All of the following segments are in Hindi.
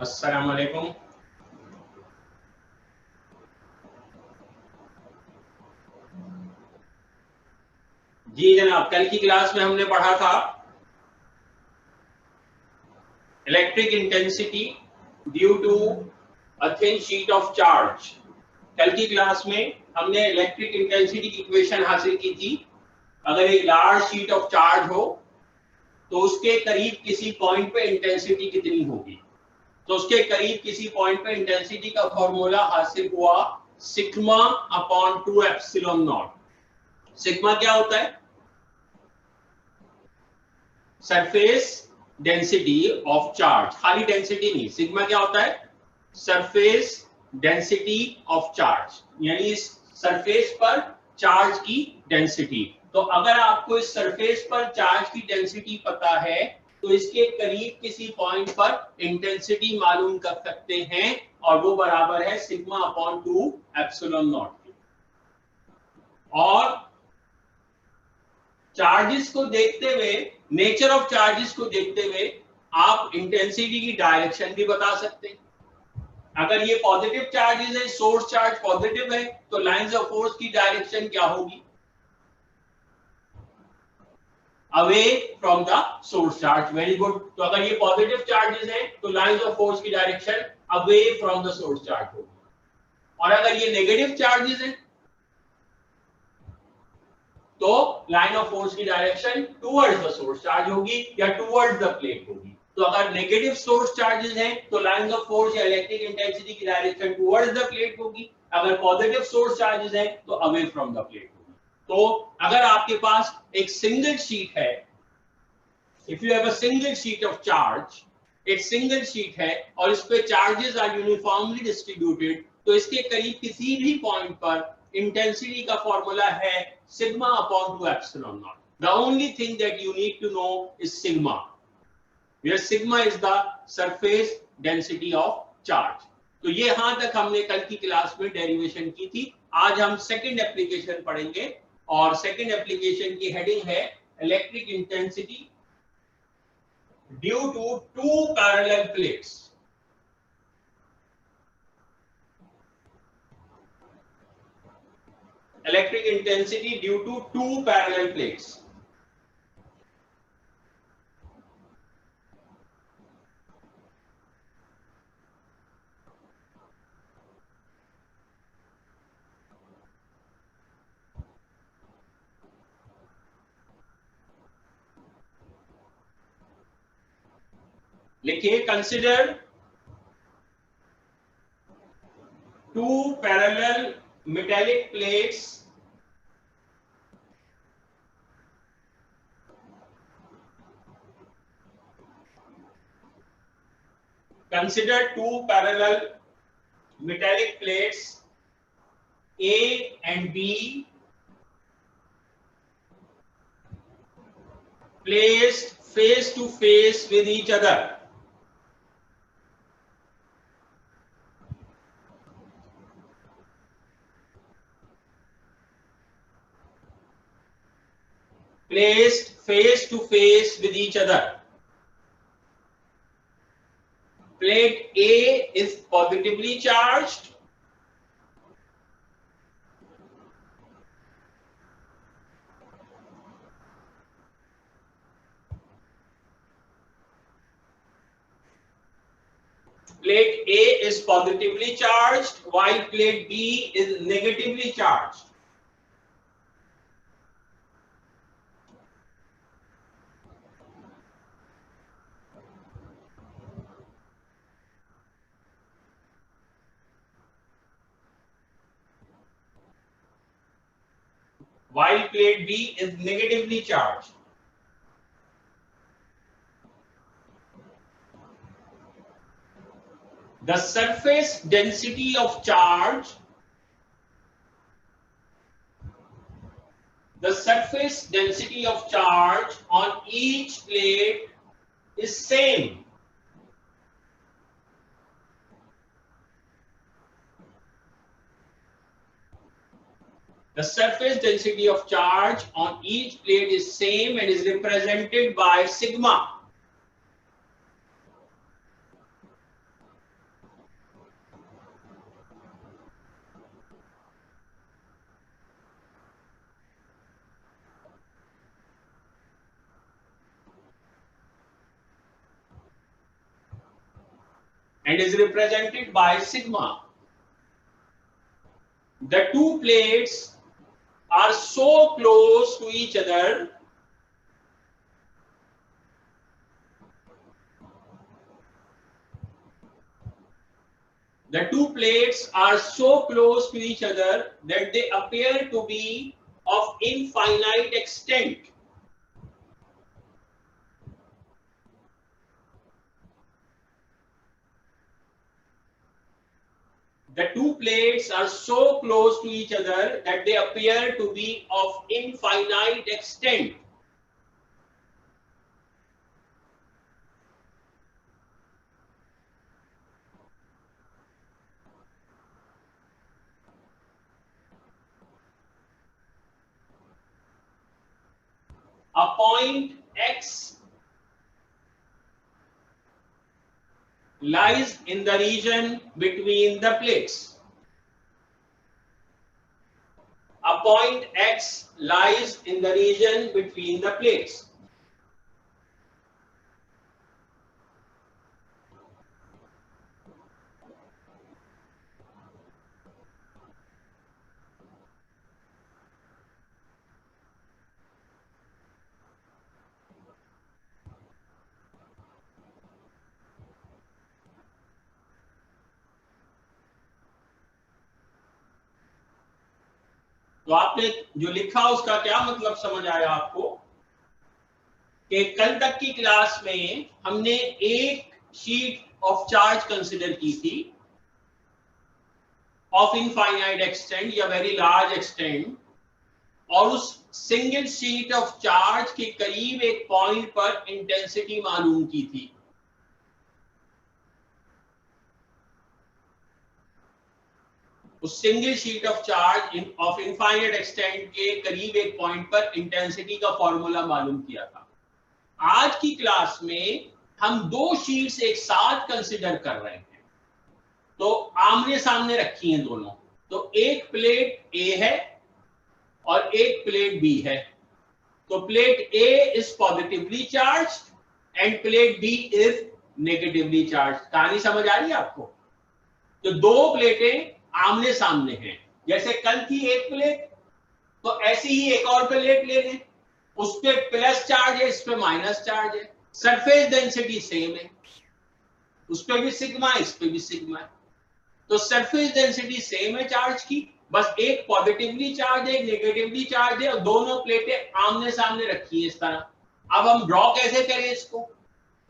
अस्सलाम वालेकुम। जी जनाब, कल की क्लास में हमने पढ़ा था electric intensity due to a thin sheet of charge. कल की क्लास में हमने इलेक्ट्रिक इंटेंसिटी की इक्वेशन हासिल की थी। अगर एक लार्ज शीट ऑफ चार्ज हो तो उसके करीब किसी पॉइंट पे इंटेंसिटी कितनी होगी। तो उसके करीब किसी पॉइंट पे इंटेंसिटी का फॉर्मूला हासिल हुआ sigma upon 2 epsilon not. Sigma क्या होता है? सरफेस डेंसिटी ऑफ चार्ज, खाली डेंसिटी नहीं। सिग्मा क्या होता है? सरफेस डेंसिटी ऑफ चार्ज, यानी इस सरफेस पर चार्ज की डेंसिटी। तो अगर आपको इस सरफेस पर चार्ज की डेंसिटी पता है तो इसके करीब किसी पॉइंट पर इंटेंसिटी मालूम कर सकते हैं, और वो बराबर है सिग्मा अपॉन 2 एप्सिलॉन नॉट के। और चार्जेस को देखते हुए, नेचर ऑफ चार्जेस को देखते हुए आप इंटेंसिटी की डायरेक्शन भी बता सकते हैं। अगर ये पॉजिटिव चार्जेस है, सोर्स चार्ज पॉजिटिव है, तो लाइंस ऑफ फोर्स की डायरेक्शन क्या होगी? Away from the source charge. Very good. तो अगर ये पॉजिटिव चार्जेस है तो लाइंस ऑफ फोर्स की direction away from the source charge होगी। और अगर ये नेगेटिव चार्जेस है तो लाइन ऑफ फोर्स की direction towards the source charge होगी या टुवर्ड्स द प्लेट होगी। तो अगर नेगेटिव सोर्स चार्जेस हैं तो लाइन ऑफ फोर्स या इलेक्ट्रिक इंटेंसिटी की डायरेक्शन टुवर्ड्स द प्लेट होगी। अगर पॉजिटिव सोर्स चार्जेस हैं तो अवे फ्रॉम द प्लेट होगी। तो अगर आपके पास एक सिंगल शीट है, if you have a single sheet of charge, एक सिंगल शीट है और इस पे चार्जेस आर यूनिफॉर्मली डिस्ट्रीब्यूटेड, तो इसके करीब किसी भी पॉइंट पर इंटेंसिटी का फॉर्मूला है sigma upon 2 epsilon not. The only thing that you need to know is sigma, where sigma is the surface density of charge. तो ये यहां तक हमने कल की क्लास में डेरिवेशन की थी। आज हम सेकंड एप्लीकेशन पढ़ेंगे और सेकंड एप्लीकेशन की हेडिंग है electric intensity due to two parallel plates. Electric intensity due to two parallel plates. लिखिए, consider two parallel metallic plates consider two parallel metallic plates A and B placed face to face with each other. Placed face to face with each other. Plate A is positively charged plate A is positively charged while plate B is negatively charged. While plate B is negatively charged. The surface density of charge, on each plate is same. The surface density of charge on each plate is same and is represented by sigma. and is represented by sigma. The two plates are so close to each other that they appear to be of infinite extent. The two plates are so close to each other that they appear to be of infinite extent. A point X lies in the region between the plates. A point X lies in the region between the plates. तो आपने जो लिखा उसका क्या मतलब समझ आया आपको कि कल तक की क्लास में हमने एक शीट ऑफ चार्ज कंसीडर की थी ऑफ इनफाइनाइट एक्सटेंट या वेरी लार्ज एक्सटेंट, और उस सिंगल शीट ऑफ चार्ज के करीब एक पॉइंट पर इंटेंसिटी मालूम की थी। उस single sheet of charge of infinite extent के करीब एक पॉइंट पर इंटेंसिटी का फॉर्मूला मालूम किया था। आज की क्लास में हम दो शीट्स एक साथ कंसीडर कर रहे हैं, तो आमने सामने रखी हैं दोनों। तो एक प्लेट ए है और एक प्लेट बी है। तो plate A is positively charged and plate B is negatively charged. कहानी समझ आ रही है आपको? तो दो प्लेटें आमने सामने हैं। जैसे कल थी एक प्लेट, तो ऐसी ही एक और प्लेट ले लें, उस पे प्लस चार्ज है, इस पे माइनस चार्ज है, सरफेस डेंसिटी सेम है, उस पे भी सिग्मा, इस पे भी सिग्मा है। तो सरफेस डेंसिटी सेम है चार्ज की, बस एक पॉजिटिवली चार्ज है, एक नेगेटिवली चार्ज है, और दोनों प्लेटें आमने सामने रखी है इस तरह। अब हम ड्रॉ कैसे करें इसको?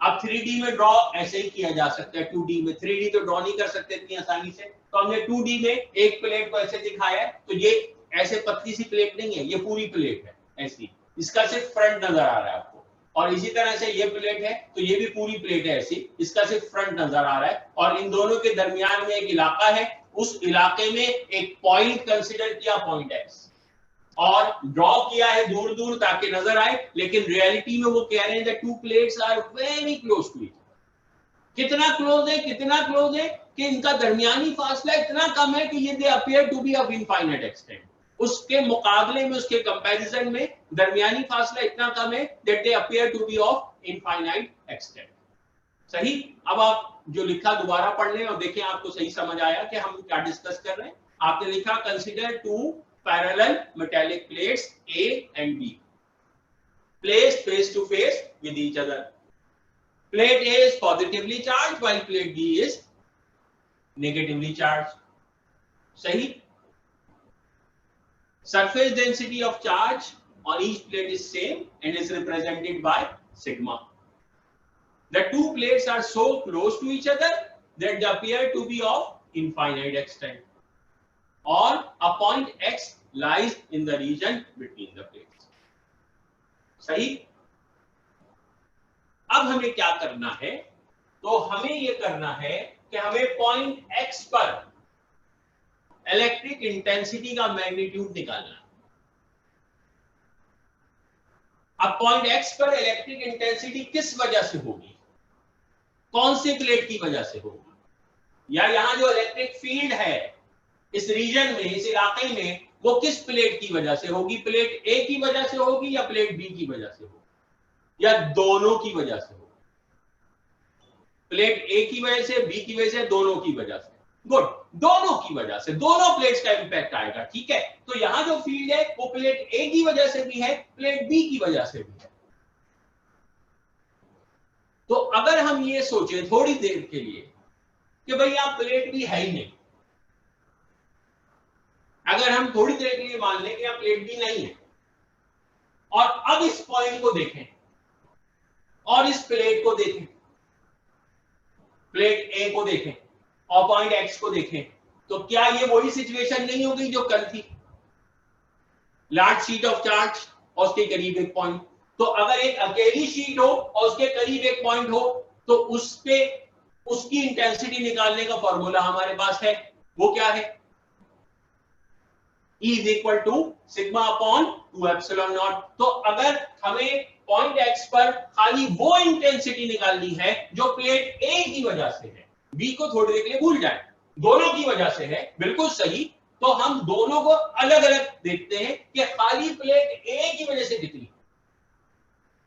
अब 3D में ड्रॉ ऐसे ही किया जा सकता है, 2D में। 3D तो ड्रॉ नहीं कर सकते इतनी आसानी से, तो हमने 2D में एक प्लेट को ऐसे दिखाया है। तो ये ऐसे पतली सी प्लेट नहीं है, ये पूरी प्लेट है ऐसी, इसका सिर्फ फ्रंट नजर आ रहा है आपको। और इसी तरह से ये प्लेट है, तो ये भी पूरी प्लेट है ऐसी, इसका सिर्फ फ्रंट नजर आ रहा है। और इन दोनों के दरमियान में एक इलाका है, उस इलाके में एक पॉइंट कंसीडर किया, पॉइंट एक्स, और ड्रॉ किया है दूर दूर ताकि नजर आए। लेकिन रियलिटी में वो कह रहे हैं that two plates are very close to each. कितना क्लोज है? कितना क्लोज है कि इनका दरमियानी फासला इतना कम है कि ये they appear to be of infinite extent. उसके मुकाबले में, उसके कंपैरिजन में दरमियानी फासला इतना कम है that they appear to be of infinite extent. सही? अब आप जो लिखा दोबारा पढ़ लें और देखें आपको सही समझ आया कि हम क्या डिस्कस कर रहे हैं। आपने लिखा consider two parallel metallic plates A and B placed face to face with each other. Plate A is positively charged while plate B is negatively charged. सही? Surface density of charge on each plate is same and is represented by sigma. The two plates are so close to each other that they appear to be of infinite extent. Or a point X lies in the region between the plates. सही? अब हमें क्या करना है? तो हमें यह करना है कि हमें पॉइंट X पर इलेक्ट्रिक इंटेंसिटी का मैग्नीट्यूड निकालना है। अब पॉइंट X पर इलेक्ट्रिक इंटेंसिटी किस वजह से होगी? कौन सी प्लेट की वजह से होगी? या यहां जो इलेक्ट्रिक फील्ड है इस रीजन में, इस इलाके में, वो किस प्लेट की वजह से होगी? प्लेट ए की वजह से होगी या प्लेट बी की वजह से होगी या दोनों की वजह से होगी? प्लेट ए की वजह से, बी की वजह से, दोनों की वजह से। गुड, दोनों की वजह से, दोनों प्लेट्स का इंपैक्ट आएगा, ठीक है। तो यहां जो फील्ड है वो प्लेट ए की वजह से भी है, प्लेट बी की वजह से भी है। तो अगर हम ये सोचे थोड़ी देर के लिए कि भाई यहां प्लेट बी है ही नहीं, अगर हम थोड़ी देर के लिए मान लें कि यहां प्लेट बी नहीं है, और अब इस पॉइंट को देखें और इस प्लेट को देखें, प्लेट ए को देखें और पॉइंट एक्स को देखें, तो क्या ये वही सिचुएशन नहीं हो गई जो कल थी? लार्ज शीट ऑफ चार्ज और उसके करीब एक पॉइंट। तो अगर एक अकेली शीट हो और उसके करीब एक पॉइंट हो, तो उस पे उसकी इंटेंसिटी निकालने का फॉर्मूला हमारे पास है, वो क्या है? E is equal to sigma upon 2 epsilon naught. तो अगर हमें पॉइंट एक्स पर खाली वो इंटेंसिटी निकालनी है जो प्लेट ए की वजह से है, बी को थोड़ी देर के लिए भूल जाए, दोनों की वजह से है, बिल्कुल सही। तो हम दोनों को अलग अलग देखते हैं कि खाली प्लेट ए की वजह से कितनी,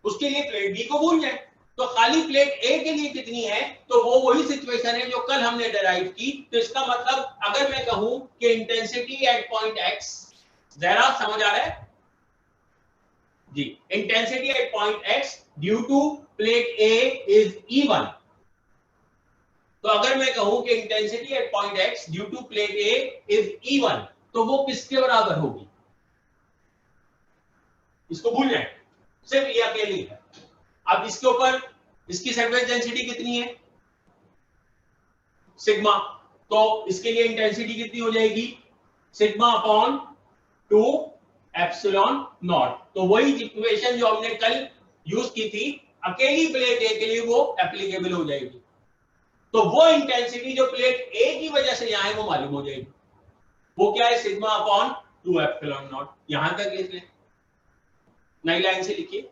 उसके लिए प्लेट बी को भूल जाए। तो खाली प्लेट ए के लिए कितनी है, तो वो वही सिचुएशन है जो कल हमने डिराइव की। तो इसका मतलब अगर मैं कहूं कि इंटेंसिटी एट पॉइंट एक्स, जरा समझ आ रहा है जी, intensity at point x due to plate A is E1। तो अगर मैं कहूं कि intensity at point x due to plate A is E1, तो वो किसके बराबर होगी? इसको भूल जाए, सिर्फ ये अकेली है। अब इसके ऊपर इसकी सरफेस डेंसिटी कितनी है? सिग्मा। तो इसके लिए इंटेंसिटी कितनी हो जाएगी? Sigma upon 2 epsilon naught. तो वही इक्वेशन जो हमने कल यूज की थी अकेली प्लेट ए के लिए, वो एप्लीकेबल हो जाएगी। तो वो इंटेंसिटी जो प्लेट ए की वजह से यहां है वो मालूम हो जाएगी। वो क्या है? Sigma upon 2 epsilon not. यहां तक लिख लें, नई लाइन से लिखिए।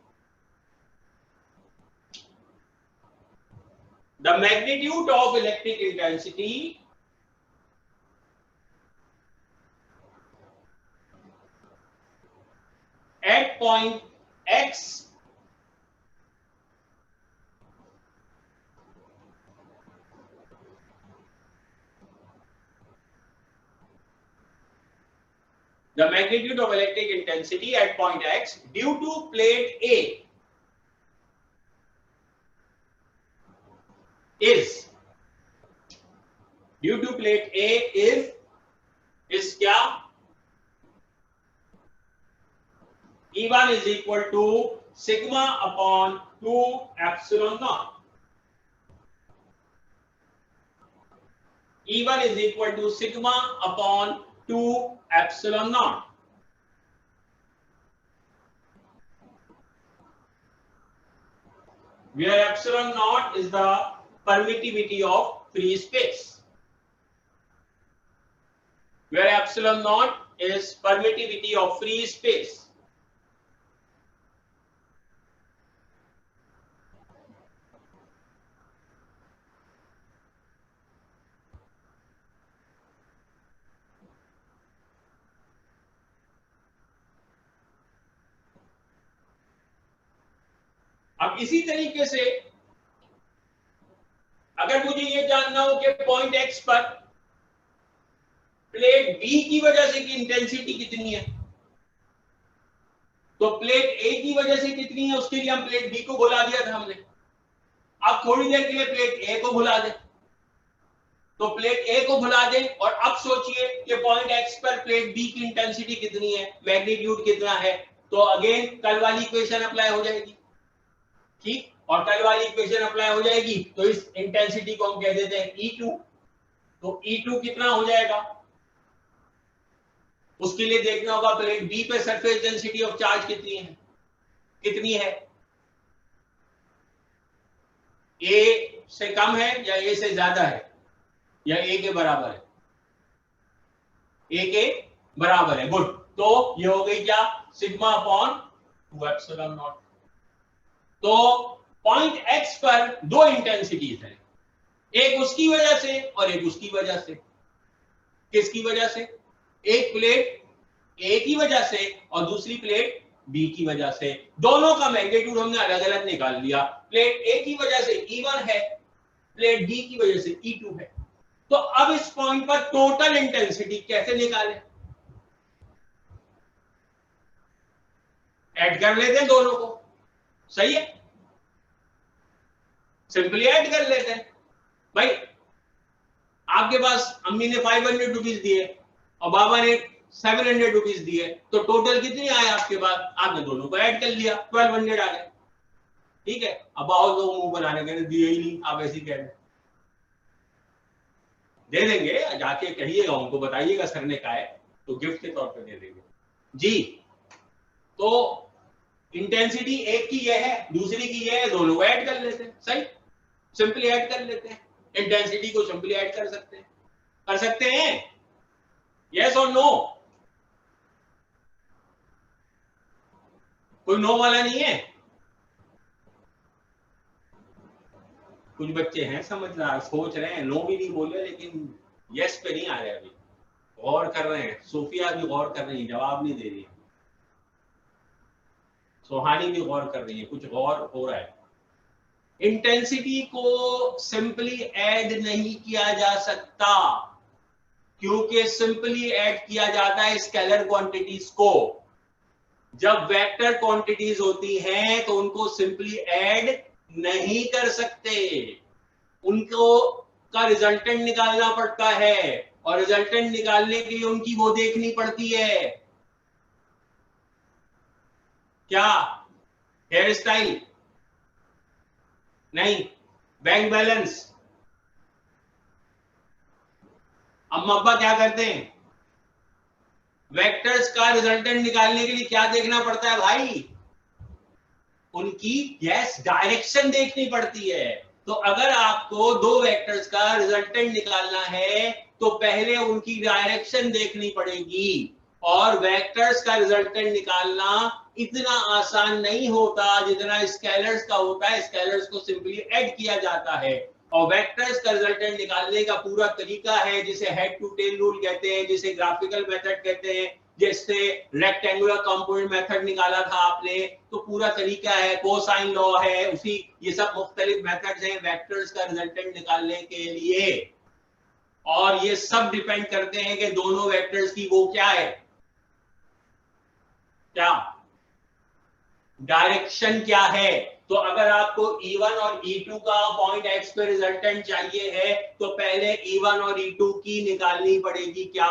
The magnitude of electric intensity at point X the magnitude of electric intensity at point X due to plate A is due to plate A is क्या? E1 is equal to sigma upon 2 epsilon naught. E1 is equal to sigma upon 2 epsilon naught. Where epsilon naught is the permittivity of free space. Where epsilon naught is permittivity of free space. अब इसी तरीके से अगर मुझे ये जानना हो कि पॉइंट एक्स पर प्लेट बी की वजह से की इंटेंसिटी कितनी है, तो प्लेट ए की वजह से कितनी है उसके लिए हम प्लेट बी को भुला दिया था हमने। अब थोड़ी देर के लिए प्लेट ए को भुला दें, तो प्लेट ए को भुला दें और अब सोचिए कि पॉइंट एक्स पर प्लेट बी की इंटेंसिटी कितनी है, मैग्नीट्यूड कितना है। तो अगेन कल वाली इक्वेशन अप्लाई हो जाएगी, ठीक। और कल वाली इक्वेशन अप्लाई हो जाएगी तो इस इंटेंसिटी को हम कह देते हैं E2। तो E2 कितना हो जाएगा, उसके लिए देखना होगा प्लेट बी पे सरफेस डेंसिटी ऑफ चार्ज कितनी है, कितनी है? ए से कम है या ए से ज्यादा है या ए के बराबर है? ए के बराबर है, गुड। तो ये हो गई क्या? Sigma upon 2 epsilon naught. तो पॉइंट एक्स पर दो इंटेंसिटीज हैं, एक उसकी वजह से और एक उसकी वजह से। किसकी वजह से? एक प्लेट ए की वजह से और दूसरी प्लेट बी की वजह से। दोनों का मैग्नीट्यूड हमने अलग अलग निकाल लिया। प्लेट ए की वजह से E1 है, प्लेट डी की वजह से E2 है। तो अब इस पॉइंट पर टोटल इंटेंसिटी कैसे निकालें? ऐड कर लेते हैं दोनों को, सही है, सिंपली ऐड कर लेते हैं। भाई आपके पास अम्मी ने 500 रुपीज दिए और बाबा ने 700 रुपीज दिए, तो टोटल कितनी आए आपके पास? आपने दोनों को ऐड कर लिया, 1200 आ गए, ठीक है। अब आओ तो मुंह बनाने के दिए ही नहीं, आप ऐसे कह रहे, दे देंगे, जाके कहिएगा उनको, बताइएगा सर ने कहा है तो गिफ्ट के तौर पे दे देंगे जी। तो इंटेंसिटी एक की ये है, दूसरी की ये है, दोनों को ऐड कर लेते हैं, सही, सिंपली ऐड कर लेते हैं, इंटेंसिटी को सिंपली ऐड कर सकते हैं, कर सकते हैं, यस और नो? कोई नो वाला नहीं है? कुछ बच्चे हैं समझदार, सोच रहे हैं, नो भी नहीं बोले लेकिन यस पे नहीं आ रहे, अभी गौर कर रहे हैं। सोफिया भी गौर कर रही है, जवाब नहीं दे रही है, सोहानी भी गौर कर रही है, कुछ गौर हो रहा है। इंटेंसिटी को सिंपली ऐड नहीं किया जा सकता, क्योंकि सिंपली ऐड किया जाता है स्केलर क्वांटिटीज को। जब वेक्टर क्वांटिटीज होती हैं तो उनको सिंपली ऐड नहीं कर सकते, उनको का रिजल्टेंट निकालना पड़ता है, और रिजल्टेंट निकालने के लिए उनकी वो देखनी पड़ती है, क्या? हेयर स्टाइल नहीं, बैंक बैलेंस। अम्मा अब्बा क्या करते हैं? वेक्टर्स का रिजल्टेंट निकालने के लिए क्या देखना पड़ता है भाई? उनकी यस डायरेक्शन देखनी पड़ती है। तो अगर आपको दो वेक्टर्स का रिजल्टेंट निकालना है तो पहले उनकी डायरेक्शन देखनी पड़ेगी, और वेक्टर्स का रिजल्टेंट निकालना इतना आसान नहीं होता जितना स्केलर्स का होता है। स्केलर्स को सिंपली ऐड किया जाता है, और वेक्टर्स का रिजल्टेंट निकालने का पूरा तरीका है जिसे हेड टू टेल रूल कहते हैं, जिसे ग्राफिकल मेथड कहते हैं, जैसे रेक्टेंगुलर कंपोनेंट मेथड निकाला था आपने, तो पूरा तरीका है, कोसाइन लॉ है, उसी ये सब मुख्तलिफ मेथड्स हैं वेक्टर्स का रिजल्टेंट निकालने के लिए। और ये सब डिपेंड करते हैं कि दोनों वेक्टर्स की वो क्या है, क्या डायरेक्शन क्या है। तो अगर आपको E1 और E2 का पॉइंट X पे रिजल्टेंट चाहिए है तो पहले E1 और E2 की निकालनी पड़ेगी क्या,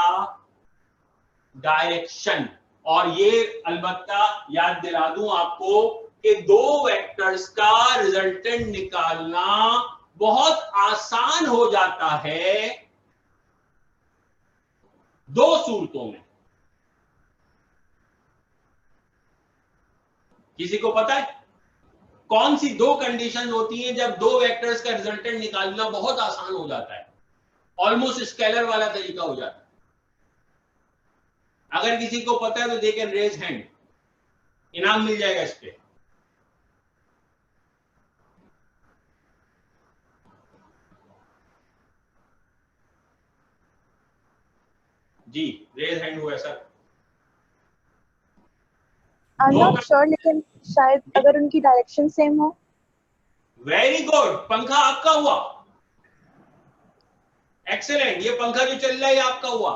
डायरेक्शन। और ये अलबत्ता याद दिला दूं आपको कि दो वेक्टर्स का रिजल्टेंट निकालना बहुत आसान हो जाता है दो सूरतों में। किसी को पता है कौन सी दो कंडीशन होती हैं जब दो वेक्टर्स का रिजल्टेंट निकालना बहुत आसान हो जाता है, ऑलमोस्ट स्केलर वाला तरीका हो जाता है? अगर किसी को पता है तो दे कैन रेज हैंड, इनाम मिल जाएगा इस पे। जी रेज हैंड हुआ सर। I'm not sure, लेकिन शायद अगर उनकी डायरेक्शन सेम हो। वेरी गुड, पंखा आपका हुआ, एक्सेलेंट। ये पंखा जो चल रहा है आपका हुआ,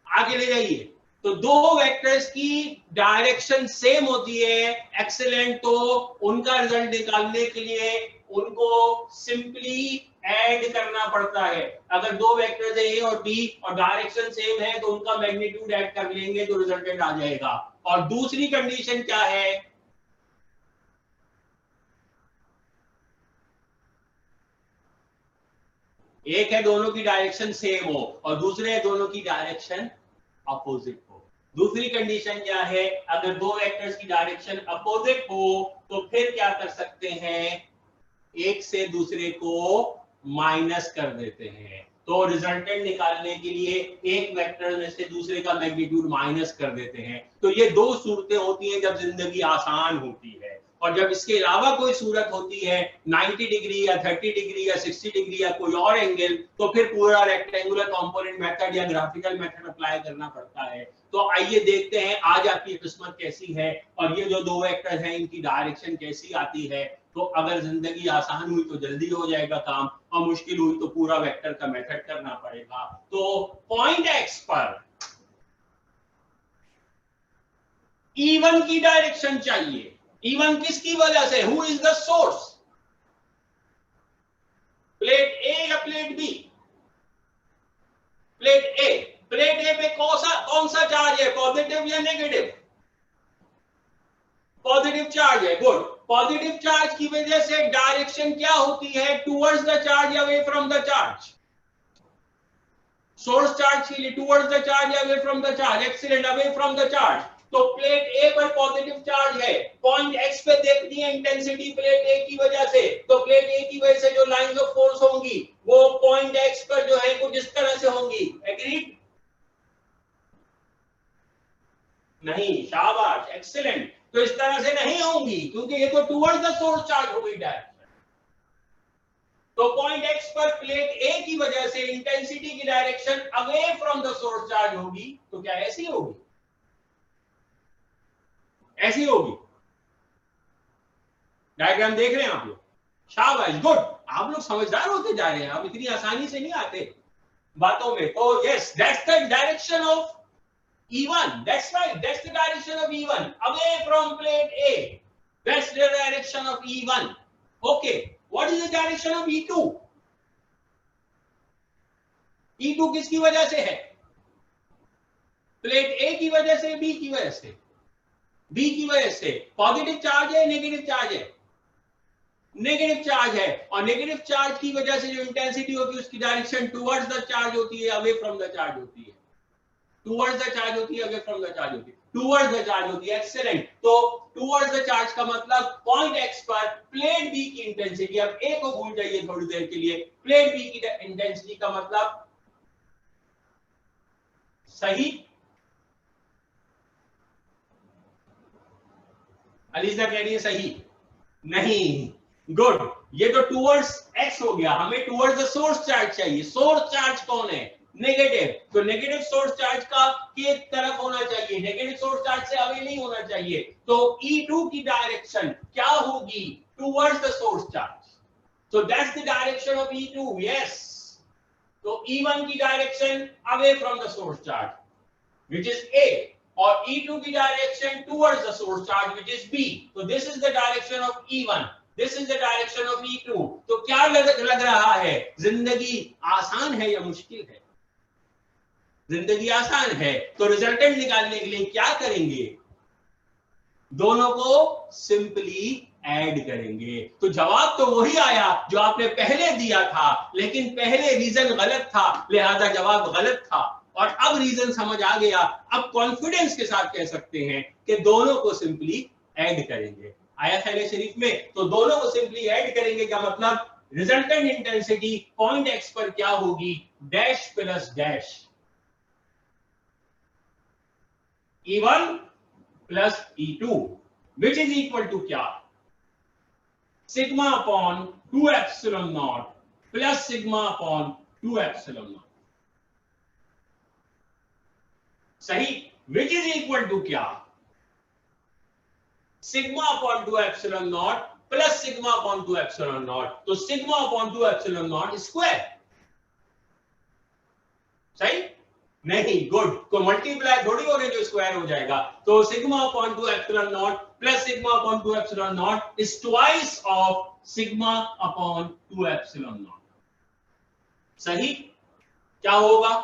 आगे ले जाइए। तो दो वेक्टर्स की डायरेक्शन सेम होती है, एक्सेलेंट। तो उनका रिजल्ट निकालने के लिए उनको सिंपली ऐड करना पड़ता है। अगर दो वेक्टर्स है A और B और डायरेक्शन सेम है तो उनका मैग्नीट्यूड ऐड कर लेंगे तो रिजल्टेंट आ जाएगा। और दूसरी कंडीशन क्या है, एक है दोनों की डायरेक्शन सेम हो और दूसरे है दोनों की डायरेक्शन अपोजिट हो। दूसरी कंडीशन क्या है, अगर दो वेक्टर्स की डायरेक्शन अपोजिट हो तो फिर क्या कर सकते हैं, एक से दूसरे को माइनस कर देते हैं। तो रिजल्टेंट निकालने के लिए एक वेक्टर में से दूसरे का मैग्नीट्यूड माइनस कर देते हैं। तो ये दो सूरतें होती हैं जब जिंदगी आसान होती है। और जब इसके अलावा कोई सूरत होती है 90 डिग्री या 30 डिग्री या 60 डिग्री या कोई और एंगल, तो फिर पूरा रेक्टेंगुलर कंपोनेंट मेथड या ग्राफिकल मेथड अप्लाई करना पड़ता है। तो आइए देखते हैं आज आपकी किस्मत कैसी है और ये जो दो वेक्टर हैं इनकी डायरेक्शन कैसी आती है। तो अगर जिंदगी आसान हुई तो जल्दी हो जाएगा काम, और मुश्किल हुई तो पूरा वेक्टर का मेथड करना पड़ेगा। तो पॉइंट एक्स पर E1 की डायरेक्शन चाहिए। E1 किसकी वजह से? Who is the source? Plate A या plate B? Plate A. Plate A पे कौन सा चार्ज है, पॉजिटिव या नेगेटिव? पॉजिटिव चार्ज है। गुड। पॉजिटिव चार्ज की वजह से डायरेक्शन क्या होती है? टुवर्ड्स द चार्ज या away from the charge? Source charge के लिए टुवर्ड्स द चार्ज या away from the charge? Excellent, away from the charge. तो प्लेट ए पर पॉजिटिव चार्ज है, पॉइंट एक्स पे देखती है इंटेंसिटी प्लेट ए की वजह से, तो प्लेट ए की वजह से जो लाइंस ऑफ फोर्स होंगी वो पॉइंट एक्स पर जो है कुछ इस तरह से होंगी। एग्रीड? नहीं, शाबाश, एक्सीलेंट। तो इस तरह से नहीं होंगी क्योंकि ये तो टुवर्ड्स द सोर्स चार्ज हो गई डायरेक्शन। तो पॉइंट एक्स पर प्लेट ए की वजह से इंटेंसिटी की direction away from the source charge होगी। तो क्या ऐसी होगी? ऐसी होगी। डायग्राम देख रहे हैं आप लोग? शाबाश, गुड। आप लोग समझदार होते जा रहे हैं, आप इतनी आसानी से नहीं आते बातों में। तो yes, that's the direction of E1. That's right. That's the direction of E1. Away from plate A. That's the direction of E1. Okay. What is the direction of E2? E2 किसकी वजह से है? प्लेट A की वजह से, B की वजह से? B की वजह से। पॉजिटिव चार्ज है, नेगेटिव चार्ज है? नेगेटिव चार्ज है। और नेगेटिव चार्ज की वजह से जो इंटेंसिटी होती है उसकी डायरेक्शन टुवर्ड्स द चार्ज होती है, अवे फ्रॉम द चार्ज होती है? टुवर्ड्स द चार्ज होती है, अवे फ्रॉम द चार्ज होती है? टुवर्ड्स द चार्ज होती है। एक्सीलेंट। तो टुवर्ड्स द चार्ज का मतलब पॉइंट एक्स पर प्लेट बी की इंटेंसिटी, अब ए को भूल जाइए थोड़ी देर के लिए, प्लेट बी की इंटेंसिटी का मतलब सही? अलीजा कह रही है सही नहीं। गुड। ये तो टुवर्ड्स एक्स हो गया, हमें टुवर्ड्स द सोर्स चार्ज चाहिए। सोर्स चार्ज कौन है? नेगेटिव। तो नेगेटिव सोर्स चार्ज का के तरफ होना चाहिए, नेगेटिव सोर्स चार्ज से अवे नहीं होना चाहिए। तो E2 की डायरेक्शन क्या होगी? Towards the source charge. So that's the direction of E2. Yes. तो E1 की direction away from the source charge which is A, और E2 की direction towards the source charge which is B. So this is the direction of E1. This is the direction of E2. तो क्या लग रहा है? जिंदगी आसान है या मुश्किल है? जिंदगी आसान है। तो रिजल्टेंट निकालने के लिए क्या करेंगे? दोनों को सिंपली ऐड करेंगे। तो जवाब तो वही आया जो आपने पहले दिया था, लेकिन पहले रीजन गलत था, लिहाजा जवाब गलत था। और अब रीजन समझ आ गया, अब कॉन्फिडेंस के साथ कह सकते हैं कि दोनों को सिंपली ऐड करेंगे। आया ख्याल शरीफ में? तो दोनों को सिंपली ऐड करेंगे का मतलब रिजल्टेंट इंटेंसिटी पॉइंट एक्स पर क्या होगी? Dash plus dash E1 plus E2 which is equal to क्या? Sigma upon 2 epsilon not plus sigma upon 2 epsilon naught. सही? which is equal to क्या? Sigma upon 2 epsilon not plus sigma upon 2 epsilon naught. तो sigma upon 2 epsilon naught square. सही? नहीं। गुड। तो मल्टीप्लाई थोड़ी हो रही जो स्क्वायर हो जाएगा। तो sigma upon 2 epsilon not plus sigma upon 2 epsilon not is twice of sigma upon 2 epsilon naught. सही? क्या होगा?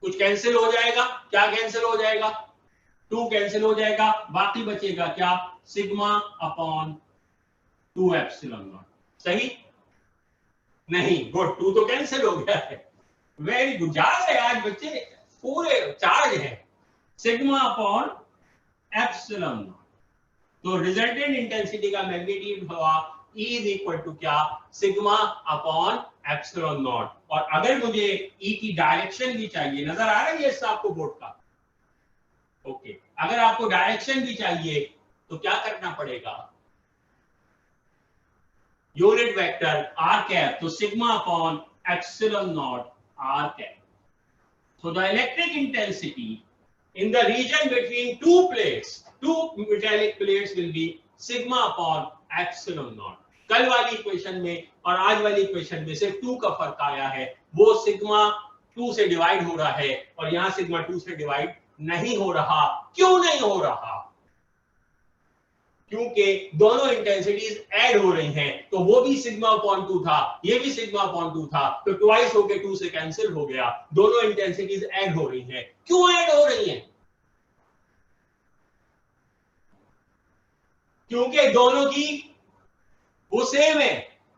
कुछ कैंसिल हो जाएगा। क्या कैंसिल हो जाएगा? 2 कैंसिल हो जाएगा, बाकी बचेगा क्या? Sigma upon 2 epsilon naught. सही? नहीं। गुड। 2 तो कैंसिल हो गया है। Very good. जा रहे आज बच्चे, पूरे चार्ज है। Sigma upon epsilon naught. तो रिजल्टेंट इंटेंसिटी का मैग्नीट्यूड हुआ E इज इक्वल टू क्या? Sigma upon epsilon not. और अगर मुझे E की डायरेक्शन भी चाहिए, नजर आ रही है इससे आपको बोर्ड का? ओके। अगर आपको डायरेक्शन भी चाहिए तो क्या करना पड़ेगा? यूनिट वेक्टर r कैप, तो sigma upon epsilon not r cap. So the electric intensity in the region between two plates, two metallic plates will be sigma upon epsilon not. कल वाली इक्वेशन में और आज वाली इक्वेशन में सिर्फ 2 का फर्क आया है, वो सिग्मा 2 से डिवाइड हो रहा है और यहां सिग्मा 2 से डिवाइड नहीं हो रहा। क्यों नहीं हो रहा? क्योंकि दोनों इंटेंसिटीज ऐड हो रही हैं, तो वो भी सिग्मा अपॉन 2 था, ये भी सिग्मा अपॉन 2 था, तो ट्वाइस होके 2 से कैंसिल हो गया। दोनों इंटेंसिटीज ऐड हो रही हैं। क्यों ऐड हो रही हैं? क्योंकि दोनों की वो सेम है।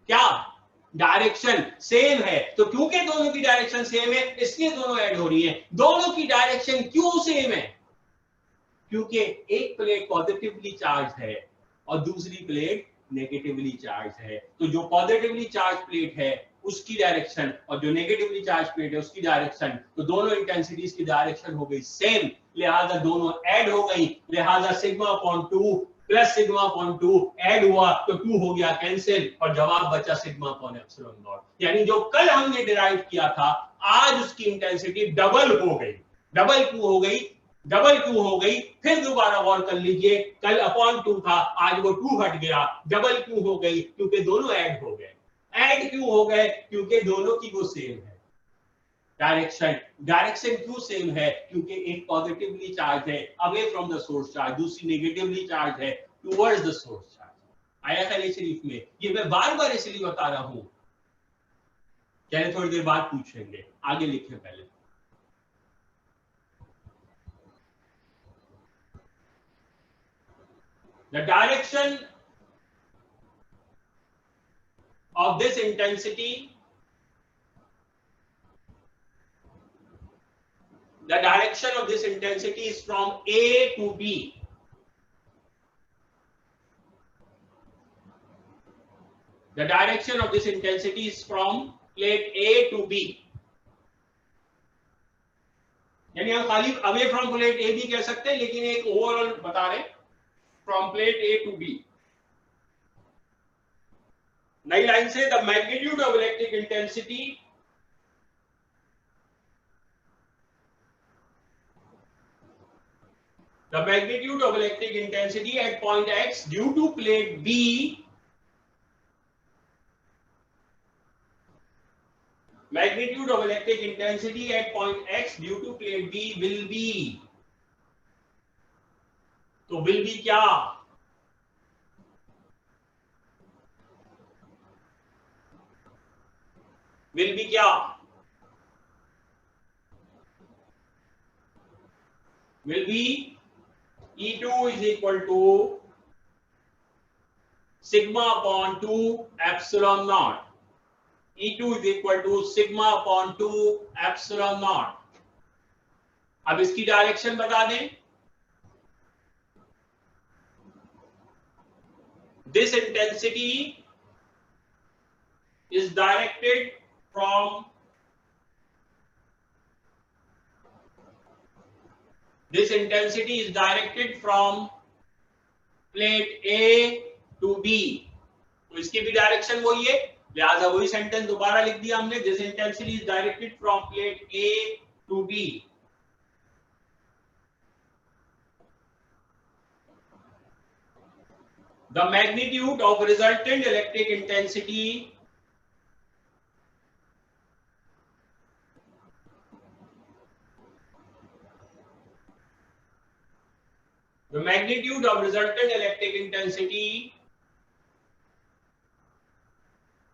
क्या? डायरेक्शन सेम है। तो क्योंकि दोनों की डायरेक्शन सेम है इसलिए दोनों ऐड हो रही है। दोनों की डायरेक्शन क्यों सेम है? क्योंकि एक प्लेट पॉजिटिवली चार्ज है और दूसरी प्लेट नेगेटिवली चार्ज है। तो जो पॉजिटिवली चार्ज प्लेट है उसकी डायरेक्शन और जो नेगेटिवली चार्ज प्लेट है उसकी डायरेक्शन, तो दोनों इंटेंसिटीज की डायरेक्शन हो गई सेम, लिहाजा दोनों ऐड हो गई। लिहाजा sigma upon 2 plus sigma upon 2 add हुआ तो 2 हो गया कैंसिल और जवाब बचा सिग्मा अपॉन एप्सिलॉन नॉट। यानी जो कल हमने डिराइव किया था आज उसकी इंटेंसिटी डबल हो गई, डबल क्यू हो गई, डबल 2 हो गई। फिर दोबारा गौर कर लीजिए, कल अपॉन 2 था, आज वो 2 हट गया, डबल क्यू हो गई क्योंकि दोनों ऐड हो गए। ऐड क्यों हो गए? क्योंकि दोनों की वो सेम है डायरेक्शन। डायरेक्शन क्यों सेम है? क्योंकि एक पॉजिटिवली चार्ज है away from the source charge, दूसरी नेगेटिवली चार्ज है टुवर्ड्स द सोर्स चार्ज। आया था शरीफ में? ये मैं बार बार इसलिए बता रहा हूं, चलिए थोड़ी देर बाद पूछेंगे, आगे लिखे पहले। The direction of this intensity, the direction of this intensity is from A to B. The direction of this intensity is from plate A to B. यानी हम खाली away from plate A B कह सकते हैं, लेकिन एक ओवरऑल बता रहे from plate A to B. नई लाइन से the magnitude of electric intensity the magnitude of electric intensity at point X due to plate B magnitude of electric intensity at point X due to plate B will be, तो will be क्या? will be क्या? will be E2 is equal to sigma upon 2 epsilon naught. E2 is equal to sigma upon 2 epsilon naught. अब इसकी डायरेक्शन बता दें। This intensity is directed from plate A to B. तो इसकी भी डायरेक्शन वही है, लिहाजा वही सेंटेंस दोबारा लिख दिया हमने। This intensity is directed from plate A to B. The magnitude of resultant electric intensity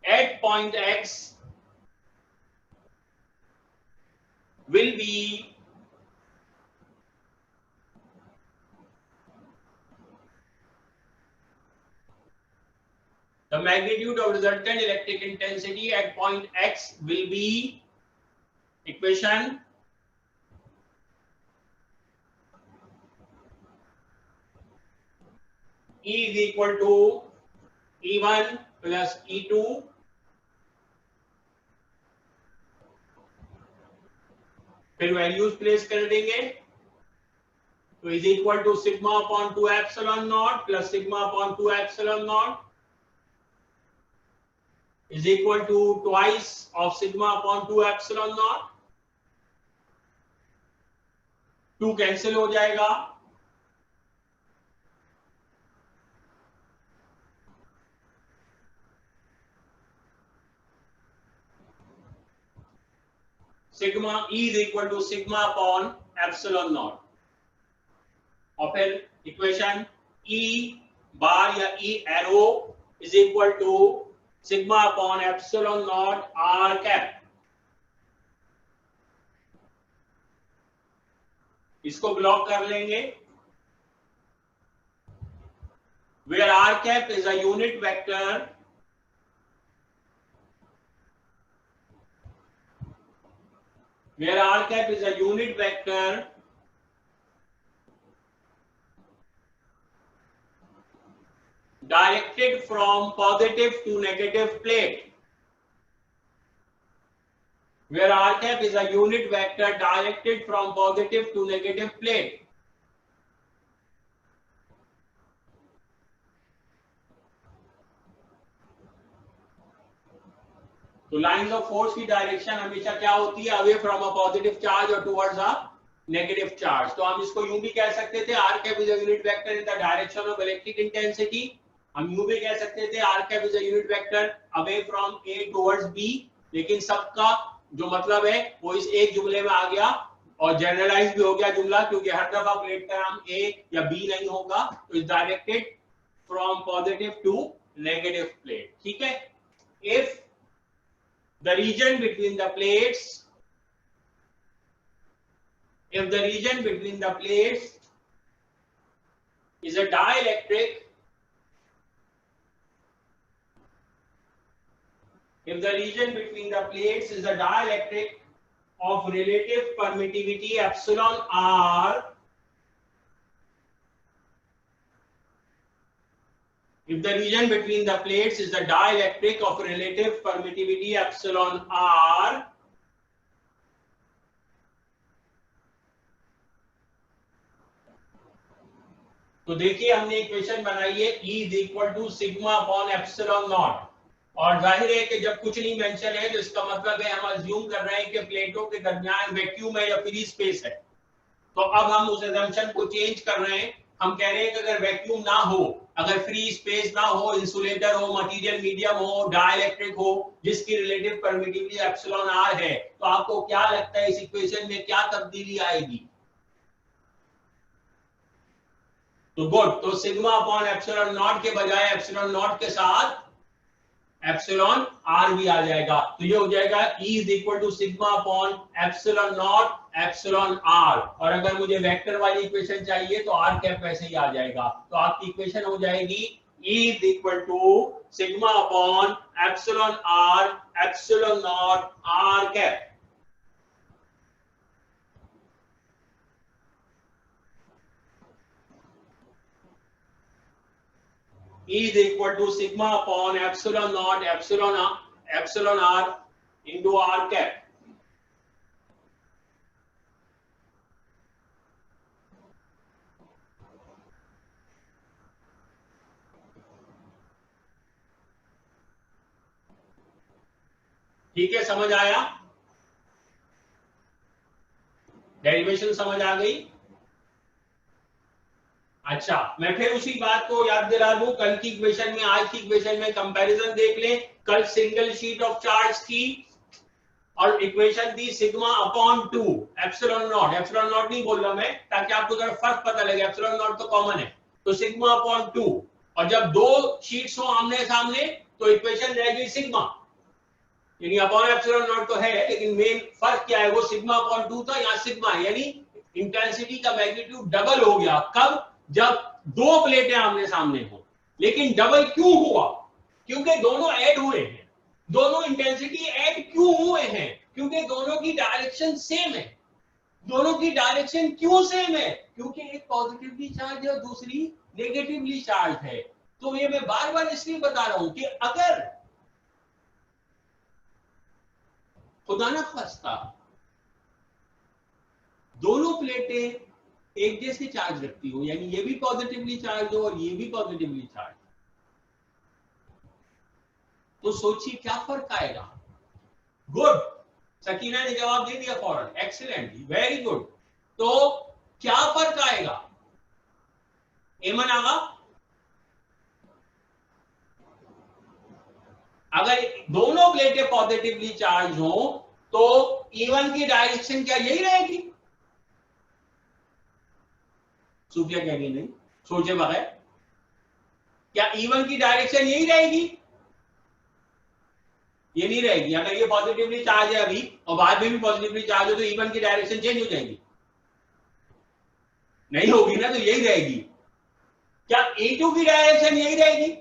at point X will be the magnitude of resultant electric intensity at point X will be equation E is equal to E1 plus E2 फिर वैल्यूज प्लेस कर देंगे, तो is equal to sigma upon 2 epsilon not plus sigma upon 2 epsilon not is equal to twice of sigma upon 2 epsilon not. 2 cancel हो जाएगा, sigma E is equal to sigma upon epsilon not, और फिर इक्वेशन E बार या E arrow is equal to sigma upon epsilon not R cap. इसको ब्लॉक कर लेंगे। Where R cap is a unit vector, where R cap is a unit vector directed from positive to negative plate, where R cap is a unit vector directed from positive to negative plate. तो लाइंस ऑफ फोर्स की डायरेक्शन हमेशा क्या होती है, away from a positive charge और टुवर्ड्स अ नेगेटिव चार्ज। तो हम इसको यूं भी कह सकते थे, R cap is a unit vector in the direction of electric intensity. हम यूं भी कह सकते थे R cap is a unit vector away from A towards B. लेकिन सबका जो मतलब है वो इस एक जुमले में आ गया और जनरलाइज भी हो गया जुमला, क्योंकि हर दफा प्लेट का नाम ए या बी नहीं होगा। तो is directed from positive to negative plate. ठीक है। If the region between the plates, if the region between the plates is a dielectric, if the region between the plates is a dielectric of relative permittivity epsilon r, if the region between the plates is the dielectric of relative permittivity epsilon r, तो देखिए हमने इक्वेशन बनाई है E is equal to sigma upon epsilon not, और जाहिर है कि जब कुछ नहीं मेंशन है तो इसका मतलब है हम अज्यूम कर रहे हैं कि प्लेटों के दरमियान वैक्यूम है या फ्री स्पेस है। तो अब हम उस अजम्पशन को चेंज कर रहे हैं। हम कह रहे हैं कि अगर वैक्यूम ना हो, अगर फ्री स्पेस ना हो, इंसुलेटर हो, मटेरियल मीडियम हो, डाइलेक्ट्रिक हो, जिसकी रिलेटिव परमिटिविटी एप्सिलॉन आर है, तो आपको क्या लगता है इस इक्वेशन में क्या तब्दीली आएगी? तो गुड, तो सिग्मा अपॉन एप्सिलॉन नॉट के बजाय एप्सिलॉन नॉट के साथ एप्सिलॉन आर भी आ जाएगा। तो ये हो जाएगा E is equal to sigma upon epsilon not epsilon R. और अगर मुझे वेक्टर वाली इक्वेशन चाहिए तो आर कैप वैसे ही आ जाएगा। तो आपकी इक्वेशन हो जाएगी E is equal to sigma upon epsilon R epsilon not R cap. E is equal to sigma upon epsilon naught epsilon r into r cap. ठीक है, समझ आया? डेरिवेशन समझ आ गई? अच्छा, मैं फिर उसी बात को याद दिला दूं, कल की इक्वेशन में आज की इक्वेशन में कंपैरिजन देख लें। कल सिंगल शीट ऑफ चार्ज थी और इक्वेशन थी सिग्मा अपॉन 2 एप्सिलॉन नॉट नहीं बोल रहा मैं, ताकि आपको जरा फर्क पता लगे। एप्सिलॉन नॉट तो कॉमन है, तो सिग्मा अपॉन 2, और जब दो शीट्स हो आमने सामने तो इक्वेशन रह गई सिग्मा, यानी अपॉन एप्सिलॉन नॉट तो है, लेकिन मेन फर्क क्या है, वो सिग्मा अपॉन 2 था, यहाँ सिग्मा, यानी इंटेंसिटी का मैग्नीट्यूड डबल हो गया। कब? जब दो प्लेटें आमने सामने हो। लेकिन डबल क्यों हुआ? क्योंकि दोनों ऐड हुए हैं। दोनों इंटेंसिटी ऐड क्यों हुए हैं? क्योंकि दोनों की डायरेक्शन सेम है। दोनों की डायरेक्शन क्यों सेम है? क्योंकि एक पॉजिटिवली चार्ज है और दूसरी नेगेटिवली चार्ज है। तो ये मैं बार बार इसलिए बता रहा हूं कि अगर खुदा ना खास्ता दोनों प्लेटें एक जैसे चार्ज रखती हो, यानी ये भी पॉजिटिवली चार्ज हो और ये भी पॉजिटिवली चार्ज, तो सोचिए क्या फर्क आएगा। गुड, सकीना ने जवाब दे दिया फौरन, एक्सीलेंट, वेरी गुड। तो क्या फर्क आएगा? एमन आगा, अगर दोनों प्लेटें पॉजिटिवली चार्ज हो तो E1 की डायरेक्शन क्या यही रहेगी? सूफिया कह रही नहीं, सोचे बगैर, क्या E1 की डायरेक्शन यही रहेगी? ये नहीं रहेगी। अगर ये पॉजिटिवली चार्ज है अभी और बाद में भी पॉजिटिवली चार्ज हो तो E1 की डायरेक्शन चेंज हो जाएगी? नहीं होगी ना, तो यही रहेगी। क्या E2 की डायरेक्शन यही रहेगी?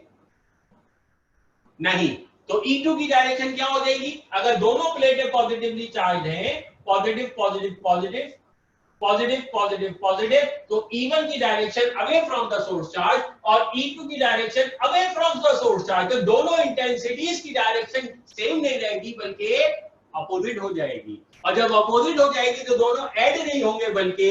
नहीं। तो E2 की डायरेक्शन क्या हो जाएगी? अगर दोनों प्लेटें पॉजिटिवली चार्ज हैं, positive positive positive positive positive positive, तो E1 की direction away from the source charge और E2 की direction away from the source charge. तो दोनों इंटेंसिटीज की डायरेक्शन सेम नहीं रहेगी बल्कि अपोजिट हो जाएगी। और जब अपोजिट हो जाएगी तो दोनों ऐड नहीं होंगे बल्कि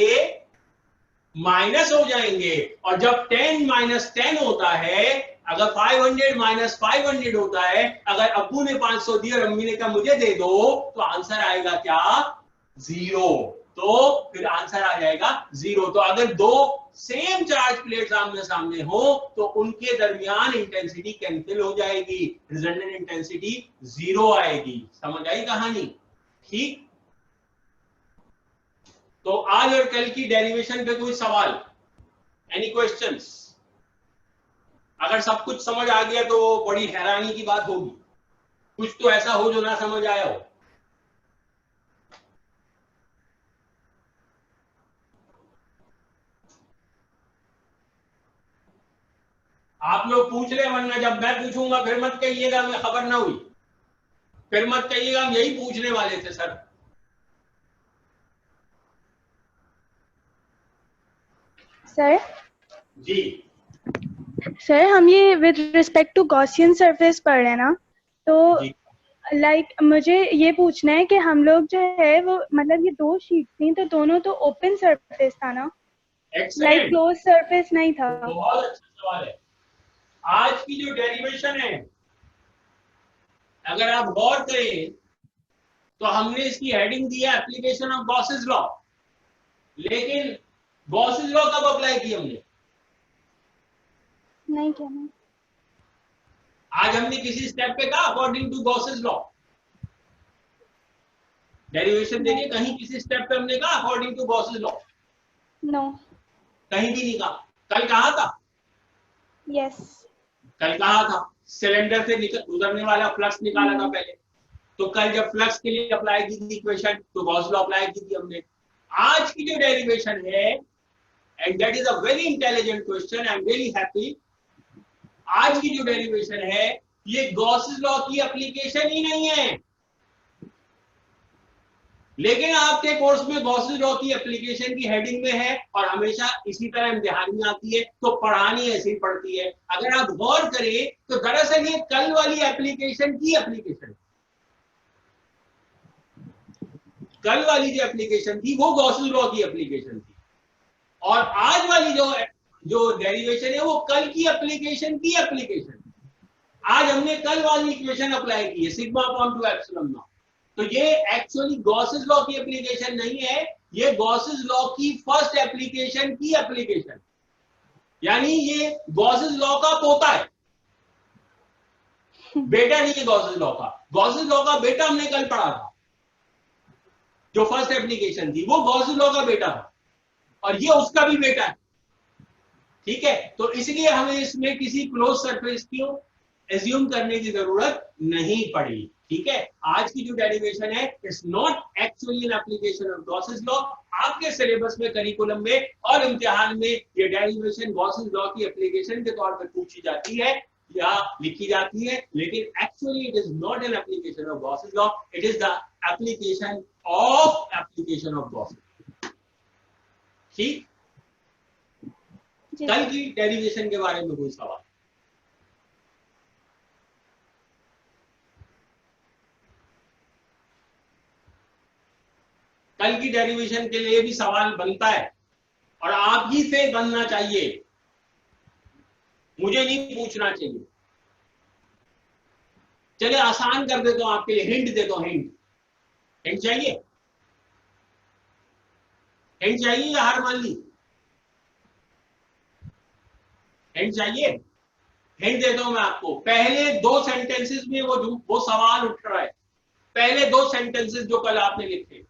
माइनस हो जाएंगे। और जब 10 माइनस 10 होता है, अगर 500 माइनस 500 होता है, अगर अब्बू ने 500 दिया और अम्मी ने कहा मुझे दे दो, तो आंसर आएगा क्या? 0। तो फिर आंसर आ जाएगा 0। तो अगर दो सेम चार्ज प्लेट आमने सामने हो तो उनके दरमियान इंटेंसिटी कैंसिल हो जाएगी, रिजल्टेंट इंटेंसिटी 0 आएगी। समझ आई कहानी? ठीक। तो आज और कल की डेरिवेशन पे कोई सवाल? Any questions? अगर सब कुछ समझ आ गया तो बड़ी हैरानी की बात होगी। कुछ तो ऐसा हो जो ना समझ आया हो। आप लोग पूछ रहे, वरना जब मैं पूछूंगा फिर मत कहिएगा मैं खबर ना हुई, फिर मत कहिएगा हम यही पूछने वाले थे सर। सर जी सर हम ये with respect to Gaussian surface पढ़ रहे हैं ना, तो जी लाइक मुझे ये पूछना है कि हम लोग जो है वो मतलब ये दो शीट थी तो दोनों तो ओपन सरफेस था ना, लाइक एक्सेलेंट, क्लोज सरफेस नहीं था। बहुत अच्छा सवाल है। आज की जो डेरिवेशन है, अगर आप गौर करें तो हमने इसकी हेडिंग दी है एप्लीकेशन ऑफ गॉसेस लॉ। लेकिन गॉसेस लॉ कब अप्लाई की हमने? नहीं क्या नहीं। आज हमने किसी स्टेप पे कहा according to Gauss's law? Derivation देखिए, कहीं किसी स्टेप पे हमने कहा according to Gauss's law? No. कहीं भी नहीं कहा। कल कहा था? यस। कल कहा था सिलेंडर से गुजरने वाला फ्लक्स निकाला था पहले। तो कल जब फ्लक्स के लिए अप्लाई की थी इक्वेशन तो गॉस लॉ अप्लाई की थी हमने। आज की जो डेरिवेशन है, and that is a very intelligent question, I am really happy. आज की जो डेरिवेशन है ये गॉस लॉ की एप्लीकेशन ही नहीं है, लेकिन आपके कोर्स में गॉस लॉ की एप्लीकेशन की हेडिंग में है और हमेशा इसी तरह इम्तिहान में आती है, तो पढ़ानी ऐसी पड़ती है। अगर आप गौर करें तो दरअसल ये कल वाली एप्लीकेशन की एप्लीकेशन, कल वाली जो एप्लीकेशन थी वो गॉस लॉ की एप्लीकेशन थी, और आज वाली जो डेरिवेशन है वो कल की एप्लीकेशन की एप्लीकेशन। आज हमने कल वाली इक्वेशन अप्लाई की है, सिग्मा अपॉन 2 एप्सिलॉन नॉट। तो ये एक्चुअली गॉसेस लॉ की एप्लीकेशन नहीं है, ये गॉसेस लॉ की फर्स्ट एप्लीकेशन की एप्लीकेशन, यानी ये गॉसेस लॉ का पोता है, बेटा नहीं है गॉसेस लॉ का। गॉसेस लॉ का बेटा हमने कल पढ़ा था, जो फर्स्ट एप्लीकेशन थी वो गॉसेस लॉ का बेटा था, और ये उसका भी बेटा है। ठीक है, तो इसलिए हमें इसमें किसी क्लोज सरफेस को एज्यूम करने की जरूरत नहीं पड़ी। ठीक है, आज की जो डेरिवेशन है it's not actually an application of Gauss's law. आपके सिलेबस में, करिकुलम में और इम्तिहान में ये डेरिवेशन गॉसेस लॉ की एप्लीकेशन के तौर पर पूछी जाती है या लिखी जाती है, लेकिन actually it is not an application of Gauss's law, it is the application of Gauss's. ठीक, कल की डेरिवेशन के बारे में कोई सवाल? कल की डेरिवेशन के लिए भी सवाल बनता है और आप ही से बनना चाहिए, मुझे नहीं पूछना चाहिए। चलिए आसान कर देता हूं आपके लिए, हिंट देता हूं। हिंट चाहिए? हिंट चाहिए या हार मान ली? हिंट चाहिए? हिंट देता हूं मैं आपको। पहले दो सेंटेंसेस में वो सवाल उठ रहा है, पहले दो सेंटेंसेस जो कल आपने लिखे।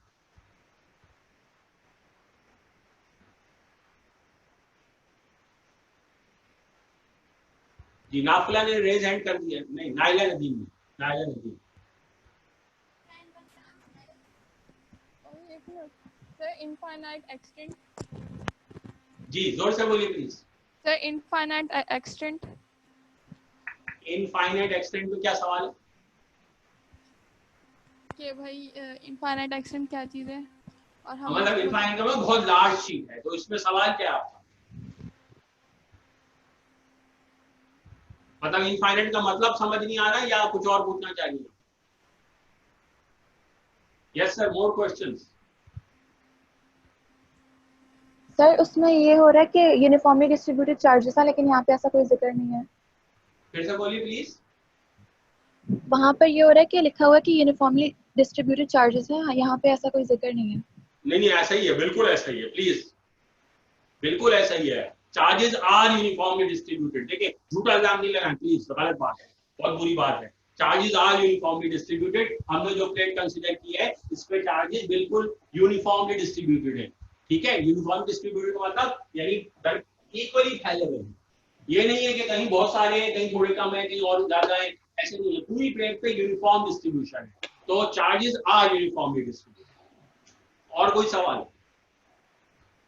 जी नाफिला ने रेज हैंड कर दिया। नहीं, नाइला नदीम ने, Naila Nadeem. Sir infinite extent. जी जोर से बोलिए please. Sir infinite extent. Infinite extent में क्या सवाल है? कि भाई इनफाइनाइट एक्सटेंट क्या चीज है? और हम मतलब इनफाइनाइट का मतलब बहुत लार्ज शीट है, तो इसमें सवाल क्या है आपका? मतलब इनफाइनाइट का मतलब समझ नहीं आ रहा है या कुछ और पूछना चाहिए? Yes sir, more questions. Sir उसमें ये हो रहा है कि यूनिफॉर्मली डिस्ट्रीब्यूटेड चार्जेस है, लेकिन यहाँ पे ऐसा कोई जिक्र नहीं है। फिर से बोलिए प्लीज। वहाँ पर ये हो रहा है कि लिखा हुआ है कि यूनिफॉर्मली डिस्ट्रीब्यूटेड चार्जेस है, यहाँ पे ऐसा कोई जिक्र नहीं है। नहीं ऐसा ही है, बिल्कुल ऐसा ही है, प्लीज बिल्कुल ऐसा ही है। Charges are uniformly distributed. देखिए झूठा इल्जाम नहीं लगाएं प्लीज, गलत बात है, बहुत बुरी बात है। Charges are uniformly distributed. हमने जो प्लेट कंसीडर की है इस पे चार्जेस बिल्कुल यूनिफॉर्मली डिस्ट्रीब्यूटेड है। ठीक है, यूनिफॉर्म डिस्ट्रीब्यूटेड मतलब यानी इक्वली फैले हुए हैं। ये नहीं है कि कहीं बहुत सारे हैं, कहीं थोड़े कम है, कहीं और ज्यादा है, ऐसे नहीं है। पूरी प्लेट पे यूनिफॉर्म डिस्ट्रीब्यूशन है, तो चार्जेस आर यूनिफॉर्मली डिस्ट्रीब्यूटेड। और कोई सवाल?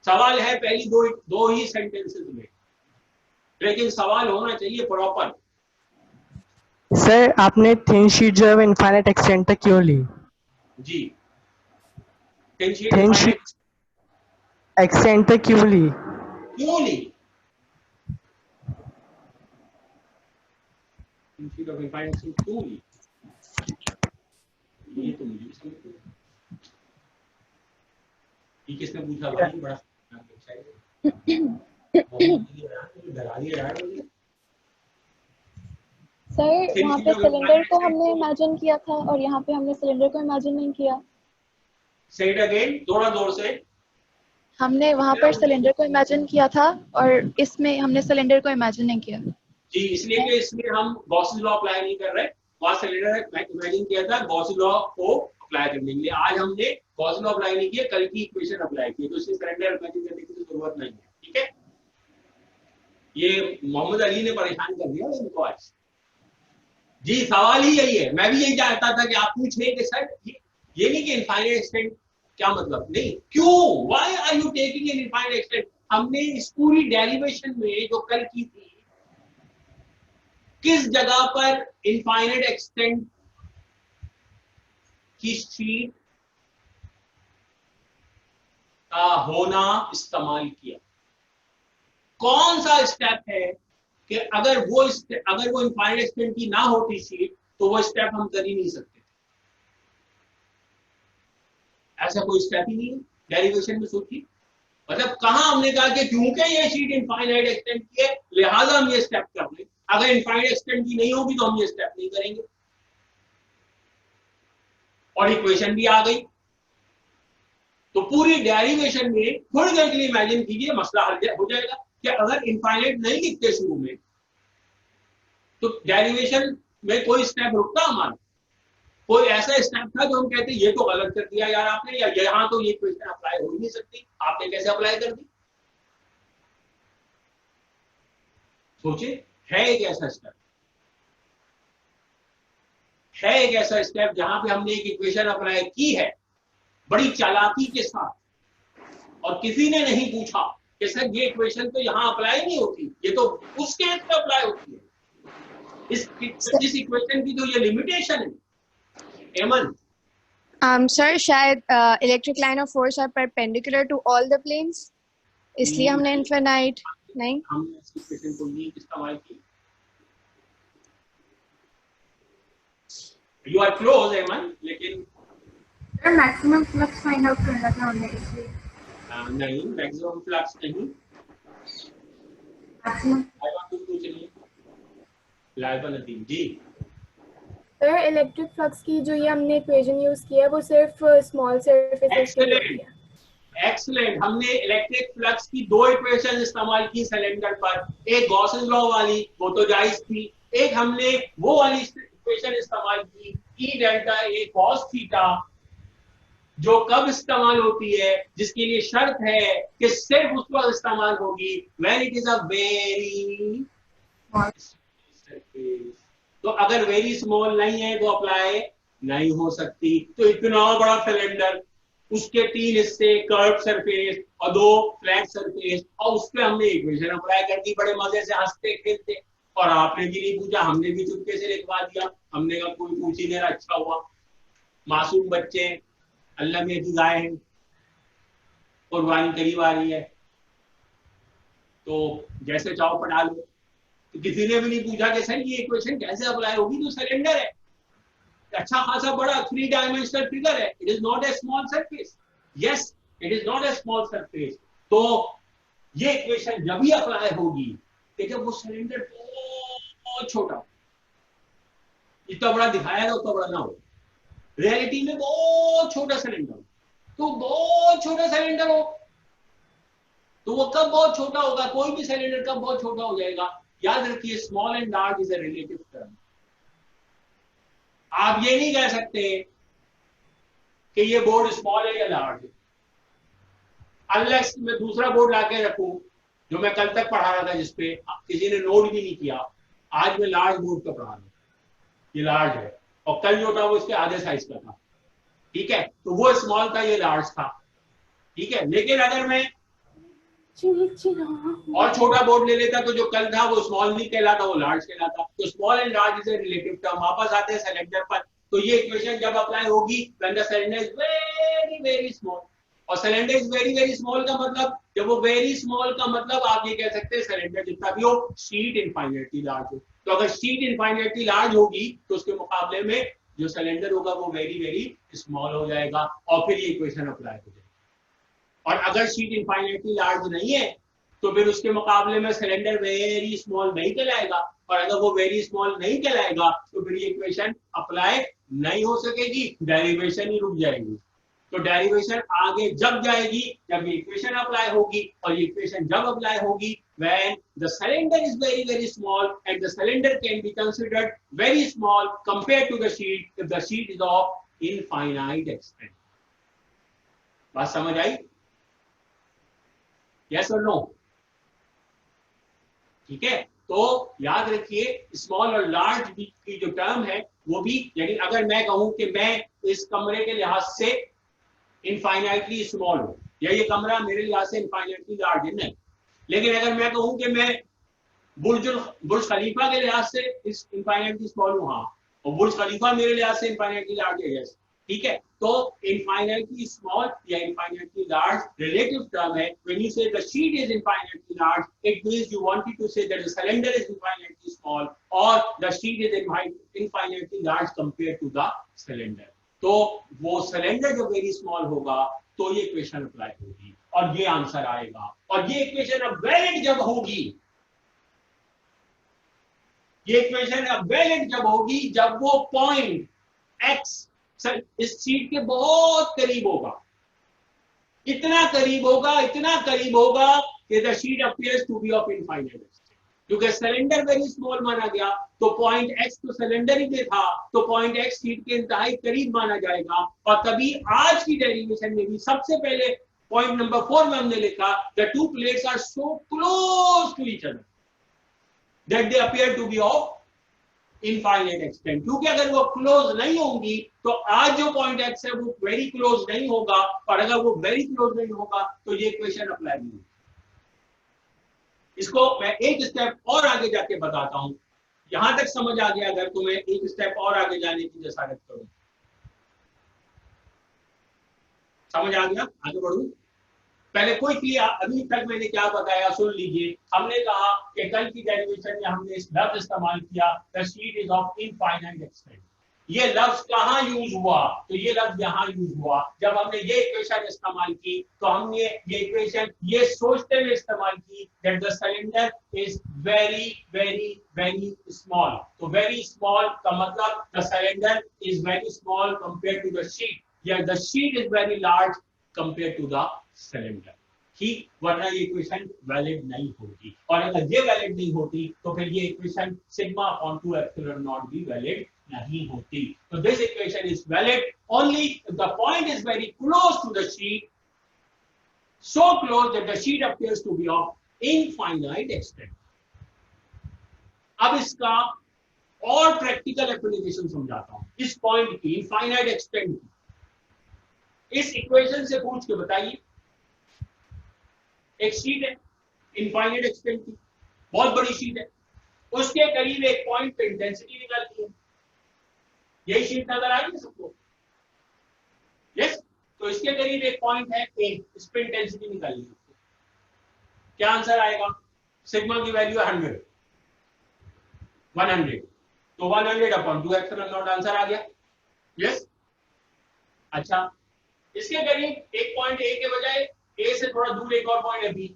सवाल है पहली दो ही सेंटेंसेस में, लेकिन सवाल होना चाहिए प्रॉपर। सर आपने थिन शीट जो है वो इनफाइनाइट एक्सटेंट तक क्यों ली? जी थिन शीट एक्सटेंट तक क्यों ली? क्यों ली? Thin sheet of infinite extent क्यों ली? ये तो मुझे समझ नहीं। ये किसने पूछा भाई? बड़ा डरा दिया यार मुझे। सर वहाँ पे सिलेंडर को हमने इमेजिन किया था और यहाँ पे हमने सिलेंडर को इमेजिन नहीं किया। से इट अगेन, थोड़ा जोर से। हमने वहाँ पर सिलेंडर को इमेजिन किया था और इसमें हमने सिलेंडर को इमेजिन नहीं किया। जी इसलिए कि इसमें हम गॉस लॉ अप्लाई नहीं कर रहे। वहां सिलेंडर इमेजिन किया था गॉस लॉ को अप्लाई करने के लिए। आज हमने गॉस लॉ अप्लाई नहीं किया, कल की इक्वेशन अप्लाई की, तो इसलिए सिलेंडर इमेजिन करने की जरूरत नहीं है। ठीक है, ये मोहम्मद अली ने परेशान कर दिया इनको आज। जी सवाल ही यही है, मैं भी यही चाहता था कि आप पूछें कि सर ये नहीं कि इनफाइनाइट एक्सटेंट क्या मतलब, नहीं क्यों, why are you taking an infinite extent. हमने इस पूरी डेरिवेशन में जो कल की थी, किस जगह पर इनफाइनाइट एक्सटेंट की शीट का होना इस्तेमाल किया? कौन सा स्टेप है कि अगर वो इनफाइनाइट एक्सटेंट की ना होती शीट तो वो स्टेप हम कर ही नहीं सकते। ऐसा कोई स्टेप ही नहीं है डेरिवेशन में। सोचिए, मतलब कहां हमने कहा कि क्योंकि ये शीट इनफाइनाइट एक्सटेंट की है लिहाजा हम ये स्टेप कर रहे हैं। अगर इनफाइनाइट एक्सटेंट की नहीं होगी तो हम ये स्टेप नहीं करेंगे। और इक्वेशन भी आ गई, तो पूरी डेरिवेशन में थोड़ी देर के लिए इमेजिन कीजिए, मसला हल हो जाएगा। कि अगर इनफाइनाइट नहीं लिखते शुरू में तो डेरिवेशन में कोई स्टेप रुकता हमारा? कोई ऐसा स्टेप था जो हम कहते ये तो गलत कर दिया यार आपने, या यहां तो ये इक्वेशन अप्लाई हो ही नहीं सकती, आपने कैसे अप्लाई कर दी? सोचिए, है एक ऐसा स्टेप, है एक ऐसा स्टेप जहां पे हमने एक इक्वेशन अप्लाई की है बड़ी चालाकी के साथ, और किसी ने नहीं पूछा कि सर ये इक्वेशन तो यहां अप्लाई नहीं होती, ये तो उस केस पे अप्लाई होती है। इस इक्वेशन की तो ये लिमिटेशन है। एमन सर शायद electric line of force are perpendicular to all the planes, इसलिए हमने इनफिनाइट नहीं, हमने इस इक्वेशन को नहीं इस्तेमाल की। यू आर क्लोज एमन, लेकिन मैक्सिमम फ्लक्स फाइंड आउट करना था हमने, इसलिए नहीं मैक्सिमम फ्लक्स नहीं। मैक्सिमम जी सर इलेक्ट्रिक फ्लक्स की जो ये हमने इक्वेशन यूज की है वो सिर्फ स्मॉल सरफेसेस के लिए होती है। एक्सीलेंट, हमने इलेक्ट्रिक फ्लक्स की दो इक्वेशन इस्तेमाल की सिलेंडर पर। एक गॉस लॉ वाली, वो तो जायज थी। एक हमने वो वाली इक्वेशन इस्तेमाल की ई डेल्टा ए कॉस थीटा, जो कब इस्तेमाल होती है, जिसके लिए शर्त है कि सिर्फ उस वक्त इस्तेमाल होगी when it is a very surface. तो अगर वेरी स्मॉल नहीं है तो अप्लाई नहीं हो सकती। तो इतना बड़ा सिलेंडर, उसके 3 हिस्से, कर्व सरफेस और 2 फ्लैट सरफेस, और उस पे हमने इक्वेशन अप्लाई कर दी बड़े मजे से हंसते खेलते, और आपने भी नहीं पूछा, हमने भी चुपके से लिखवा दिया। हमने कहा कोई पूछ ही नहीं रहा, अच्छा हुआ, मासूम बच्चे, अल्लाह में की गाय है, कुर्बानी करीब आ रही है, तो जैसे चाहो पढ़ा लो। तो किसी ने भी नहीं पूछा कि सर ये इक्वेशन कैसे अप्लाई होगी, तो सिलेंडर है, अच्छा खासा बड़ा 3 डायमेंशनल फिगर है, it is not a small surface. Yes, it is not a small surface. तो ये इक्वेशन जब ही अप्लाई होगी कि जब वो सिलेंडर बहुत छोटा, इतना बड़ा दिखाया उतना बड़ा ना हो, रियलिटी में बहुत छोटा सिलेंडर, तो बहुत छोटा सिलेंडर हो, तो वो कब बहुत छोटा होगा, कोई भी सिलेंडर कब बहुत छोटा हो जाएगा। याद रखिए, small and large is a relative term. आप ये नहीं कह सकते कि ये बोर्ड स्मॉल है या लार्ज है, अनलेस मैं दूसरा बोर्ड लाके रखूं जो मैं कल तक पढ़ा रहा था, जिसपे किसी ने नोट भी नहीं किया, आज मैं लार्ज बोर्ड का पढ़ा रहा हूं, ये लार्ज है, और कल जो था वो इसके आधे साइज का था, ठीक है, तो वो स्मॉल था, ये लार्ज था, ठीक है। लेकिन अगर मैं और छोटा बोर्ड ले लेता तो जो कल था वो स्मॉल नहीं कहलाता, वो लार्ज कहलाता। तो small and large is a relative term. वापस आते हैं सिलेंडर पर, तो ये इक्वेशन जब अप्लाई होगी when the cylinder is very very small, और cylinder is very very small का मतलब, जब वो वेरी स्मॉल का मतलब आप ये कह सकते हैं सिलेंडर जितना भी हो, शीट इनफाइनाइटली लार्ज हो। तो अगर शीट इनफाइनाइटली लार्ज होगी तो उसके मुकाबले में जो सिलेंडर होगा वो वेरी वेरी स्मॉल हो जाएगा, और फिर ये इक्वेशन अप्लाई हो जाएगी। और अगर शीट इनफाइनाइटली लार्ज नहीं है तो फिर उसके मुकाबले में सिलेंडर वेरी स्मॉल नहीं कहलाएगा, और अगर वो वेरी स्मॉल नहीं कहलाएगा तो फिर ये इक्वेशन अप्लाई नहीं हो सकेगी, डेरिवेशन ही रुक जाएगी। तो डेरिवेशन आगे जब जाएगी जब ये इक्वेशन अप्लाई होगी, और ये इक्वेशन जब अप्लाई होगी when the cylinder is very very small and the cylinder can be considered very small compared to the sheet if the sheet is of infinite extent। बात समझ आई? यस और नो? ठीक है, तो याद रखिए स्मॉल और लार्ज की जो टर्म है वो भी, यानी अगर मैं कहूं कि मैं इस कमरे के लिहाज से इनफाइनाइटली स्मॉल हूं, या ये कमरा मेरे लिहाज से इनफाइनाइटली लार्ज है, नहीं, लेकिन अगर मैं कहूं कि मैं बुर्ज खलीफा के लिहाज से इस इनफाइनाइटली स्मॉल हूं, हाँ, और बुर्ज खलीफा मेरे लिहाज से इनफाइनाइटली लार्ज है, यस, ठीक है। तो इनफाइनाइटली स्मॉल या इनफाइनाइटली लार्ज रिलेटिव टर्म है। When you say the sheet is infinitely large, it means you wanted to say that the cylinder is infinitely small और the sheet is infinitely large compared to the cylinder. तो वो सिलेंडर जो वेरी स्मॉल होगा तो ये इक्वेशन अप्लाई होगी और ये आंसर आएगा। और ये इक्वेशन अब वैलिड जब होगी, ये इक्वेशन अब वैलिड जब होगी जब वो पॉइंट x इस शीट के बहुत करीब होगा, इतना करीब होगा, इतना करीब होगा कि the sheet appears to be of infinite extent. क्योंकि सिलेंडर वेरी स्मॉल माना गया तो पॉइंट x तो सिलेंडर ही में था, तो पॉइंट x शीट के इंतहाई करीब माना जाएगा। और तभी आज की डेरिवेशन में भी सबसे पहले पॉइंट नंबर 4 में हमने लिखा the two plates are so close to each other that they appear to be of infinite extent. क्योंकि अगर वो क्लोज नहीं होंगी तो आज जो पॉइंट x है वो वेरी क्लोज नहीं होगा, और अगर वो वेरी क्लोज नहीं होगा तो ये इक्वेशन अप्लाई नहीं होगी। इसको मैं एक स्टेप और आगे जाके बताता हूं, यहां तक समझ आ गया अगर, तो मैं एक स्टेप और आगे जाने की जसारत करूं। समझ आ गया? आगे बढ़ूं? पहले कोई क्लियर, अभी तक मैंने क्या बताया सुन लीजिए। हमने कहा कि कल की डेरिवेशन में हमने इस लफ्ज इस्तेमाल किया the sheet is of infinite extent. ये लफ्ज कहां यूज हुआ? तो ये लफ्ज यहां यूज हुआ जब हमने ये इक्वेशन इस्तेमाल की। तो हमने ये इक्वेशन ये सोचते हुए इस्तेमाल की that the cylinder is very very very small. तो वेरी स्मॉल का मतलब the cylinder is very small compare to the sheet, या the sheet is very large compare to the cylinder. ठीक, वरना ये इक्वेशन वैलिड नहीं होगी। और अगर ये वैलिड नहीं होती तो फिर ये equation sigma upon 2 epsilon not भी वैलिड नहीं होती। तो this equation is valid only if the point is very close to the sheet, so close that the sheet appears to be of infinite extent. अब इसका और प्रैक्टिकल एप्लीकेशन समझाता हूं इस पॉइंट की, इनफाइनाइट एक्सटेंट की। इस इक्वेशन से पूछ के बताइए, एक शीट है इनफाइनाइट एक्सटेंट की, बहुत बड़ी शीट है, उसके करीब एक पॉइंट पे इंटेंसिटी निकालती है। यही शीट नजर आ रही है सबको? यस। तो इसके करीब एक पॉइंट है ए, इस पे इंटेंसिटी निकालिए, क्या आंसर आएगा? सिग्मा की वैल्यू 100, तो 100/2 आंसर आ गया। यस। अच्छा, इसके करीब एक पॉइंट ए के बजाय ए से थोड़ा दूर एक और पॉइंट है बी,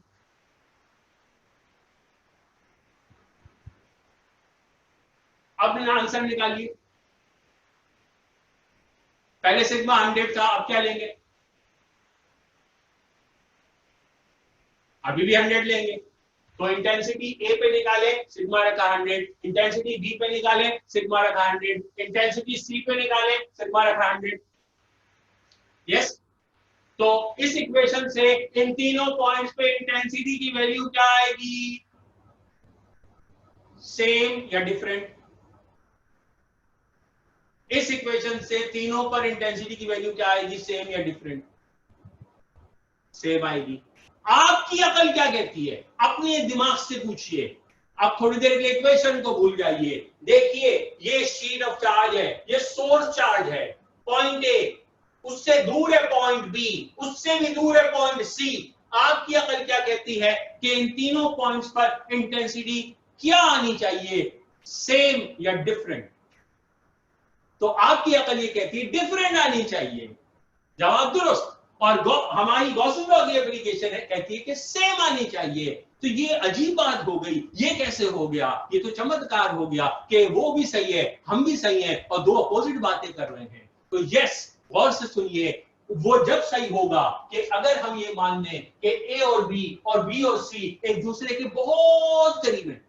अब आंसर निकालिए। पहले सिग्मा 100 था, अब क्या लेंगे? अभी भी 100 लेंगे। तो इंटेंसिटी ए पे निकाले, सिग्मा रखा 100, इंटेंसिटी बी पे निकाले, सिग्मा रखा 100, इंटेंसिटी सी पे निकाले, सिग्मा रखा 100। यस। तो इस इक्वेशन से इन तीनों पॉइंट्स पे इंटेंसिटी की वैल्यू क्या आएगी? सेम या डिफरेंट? इस इक्वेशन से तीनों पर इंटेंसिटी की वैल्यू क्या आएगी? सेम या डिफरेंट? सेम आएगी। आपकी अकल क्या कहती है? अपने दिमाग से पूछिए। आप थोड़ी देर के लिए इक्वेशन को भूल जाइए। देखिए, ये शीट ऑफ चार्ज है, ये सोर्स चार्ज है, पॉइंट ए, उससे दूर है पॉइंट बी, उससे भी दूर है पॉइंट सी। आपकी अकल क्या कहती है कि इन तीनों पॉइंट्स पर इंटेंसिटी क्या आनी चाहिए? सेम या डिफरेंट? तो आपकी अकल ये कहती है डिफरेंट आनी चाहिए। जवाब दुरुस्त। और हमारी गॉसिप लॉ की एप्लीकेशन है, कहती है कि सेम आनी चाहिए। तो ये अजीब बात हो गई, ये कैसे हो गया? ये तो चमत्कार हो गया कि वो भी सही है, हम भी सही हैं और दो अपोजिट बातें कर रहे हैं। तो यस, गौर से सुनिए, वो जब सही होगा कि अगर हम ये मान लें कि ए और बी और सी एक दूसरे के बहुत करीब हैं।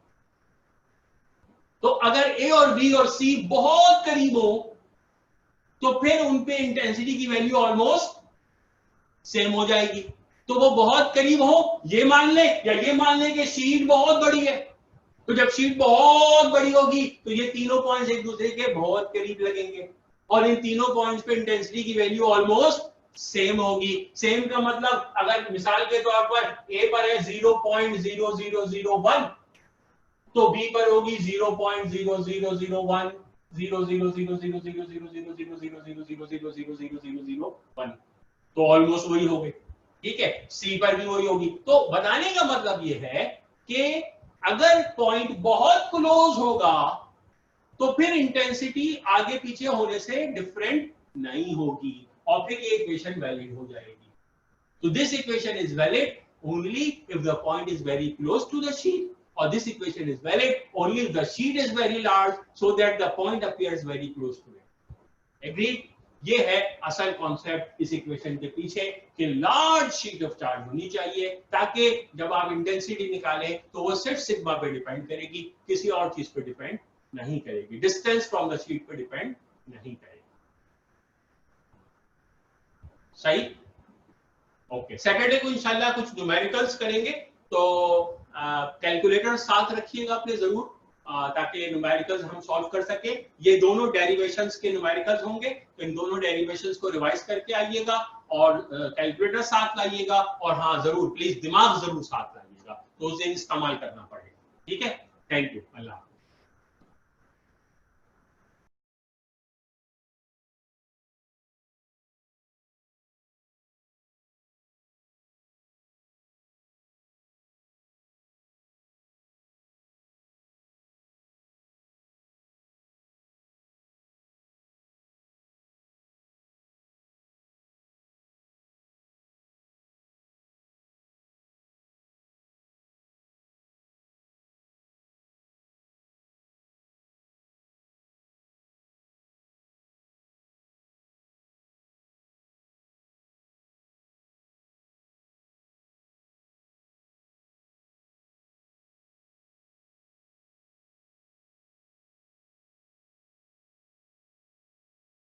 तो अगर ए और बी और सी बहुत करीब हो तो फिर उन पे इंटेंसिटी की वैल्यू ऑलमोस्ट सेम हो जाएगी। तो वो बहुत करीब हो, ये मान ले या ये मान ले कि शीट बहुत बड़ी है। तो जब शीट बहुत बड़ी होगी तो ये तीनों पॉइंट्स एक दूसरे के बहुत करीब लगेंगे और इन तीनों पॉइंट्स पे इंटेंसिटी की वैल्यू ऑलमोस्ट सेम होगी। सेम का मतलब, अगर मिसाल के तौर पर ए पर है 0.0001 तो बी पर होगी 0.0001 0.0000000000000001, तो ऑलमोस्ट वही हो गई। ठीक है, सी पर भी वही होगी। तो बताने का मतलब ये है कि अगर पॉइंट बहुत क्लोज होगा तो फिर इंटेंसिटी आगे पीछे होने से डिफरेंट नहीं होगी और फिर ये इक्वेशन वैलिड हो जाएगी। तो this equation is valid only if the point is very close to the sheet, or this equation is valid only if the sheet is very large so that the point appears very close to it. Agreed? ये है असल कॉन्सेप्ट इस इक्वेशन के पीछे कि लार्ज शीट ऑफ चार्ज होनी चाहिए ताकि जब आप इंटेंसिटी निकालें तो वो सिर्फ सिग्मा पे डिपेंड करेगी, किसी और चीज पे डिपेंड नहीं करेगी, डिस्टेंस फ्रॉम द शीट पे डिपेंड नहीं करेगी। सही? ओके, सैटरडे को इंशाल्लाह कुछ न्यूमेरिकल्स करेंगे, तो कैलकुलेटर साथ रखिएगा अपने जरूर, ताकि न्यूमेरिकल्स हम सॉल्व कर सके। ये दोनों डेरिवेशंस के न्यूमेरिकल्स होंगे, तो इन दोनों डेरिवेशंस को रिवाइज करके आइएगा और कैलकुलेटर साथ लाइएगा और हाँ जरूर प्लीज दिमाग जरूर साथ लाइएगा, तो उसे इस्तेमाल करना पड़ेगा। ठीक है, थैंक यू, अल्लाह।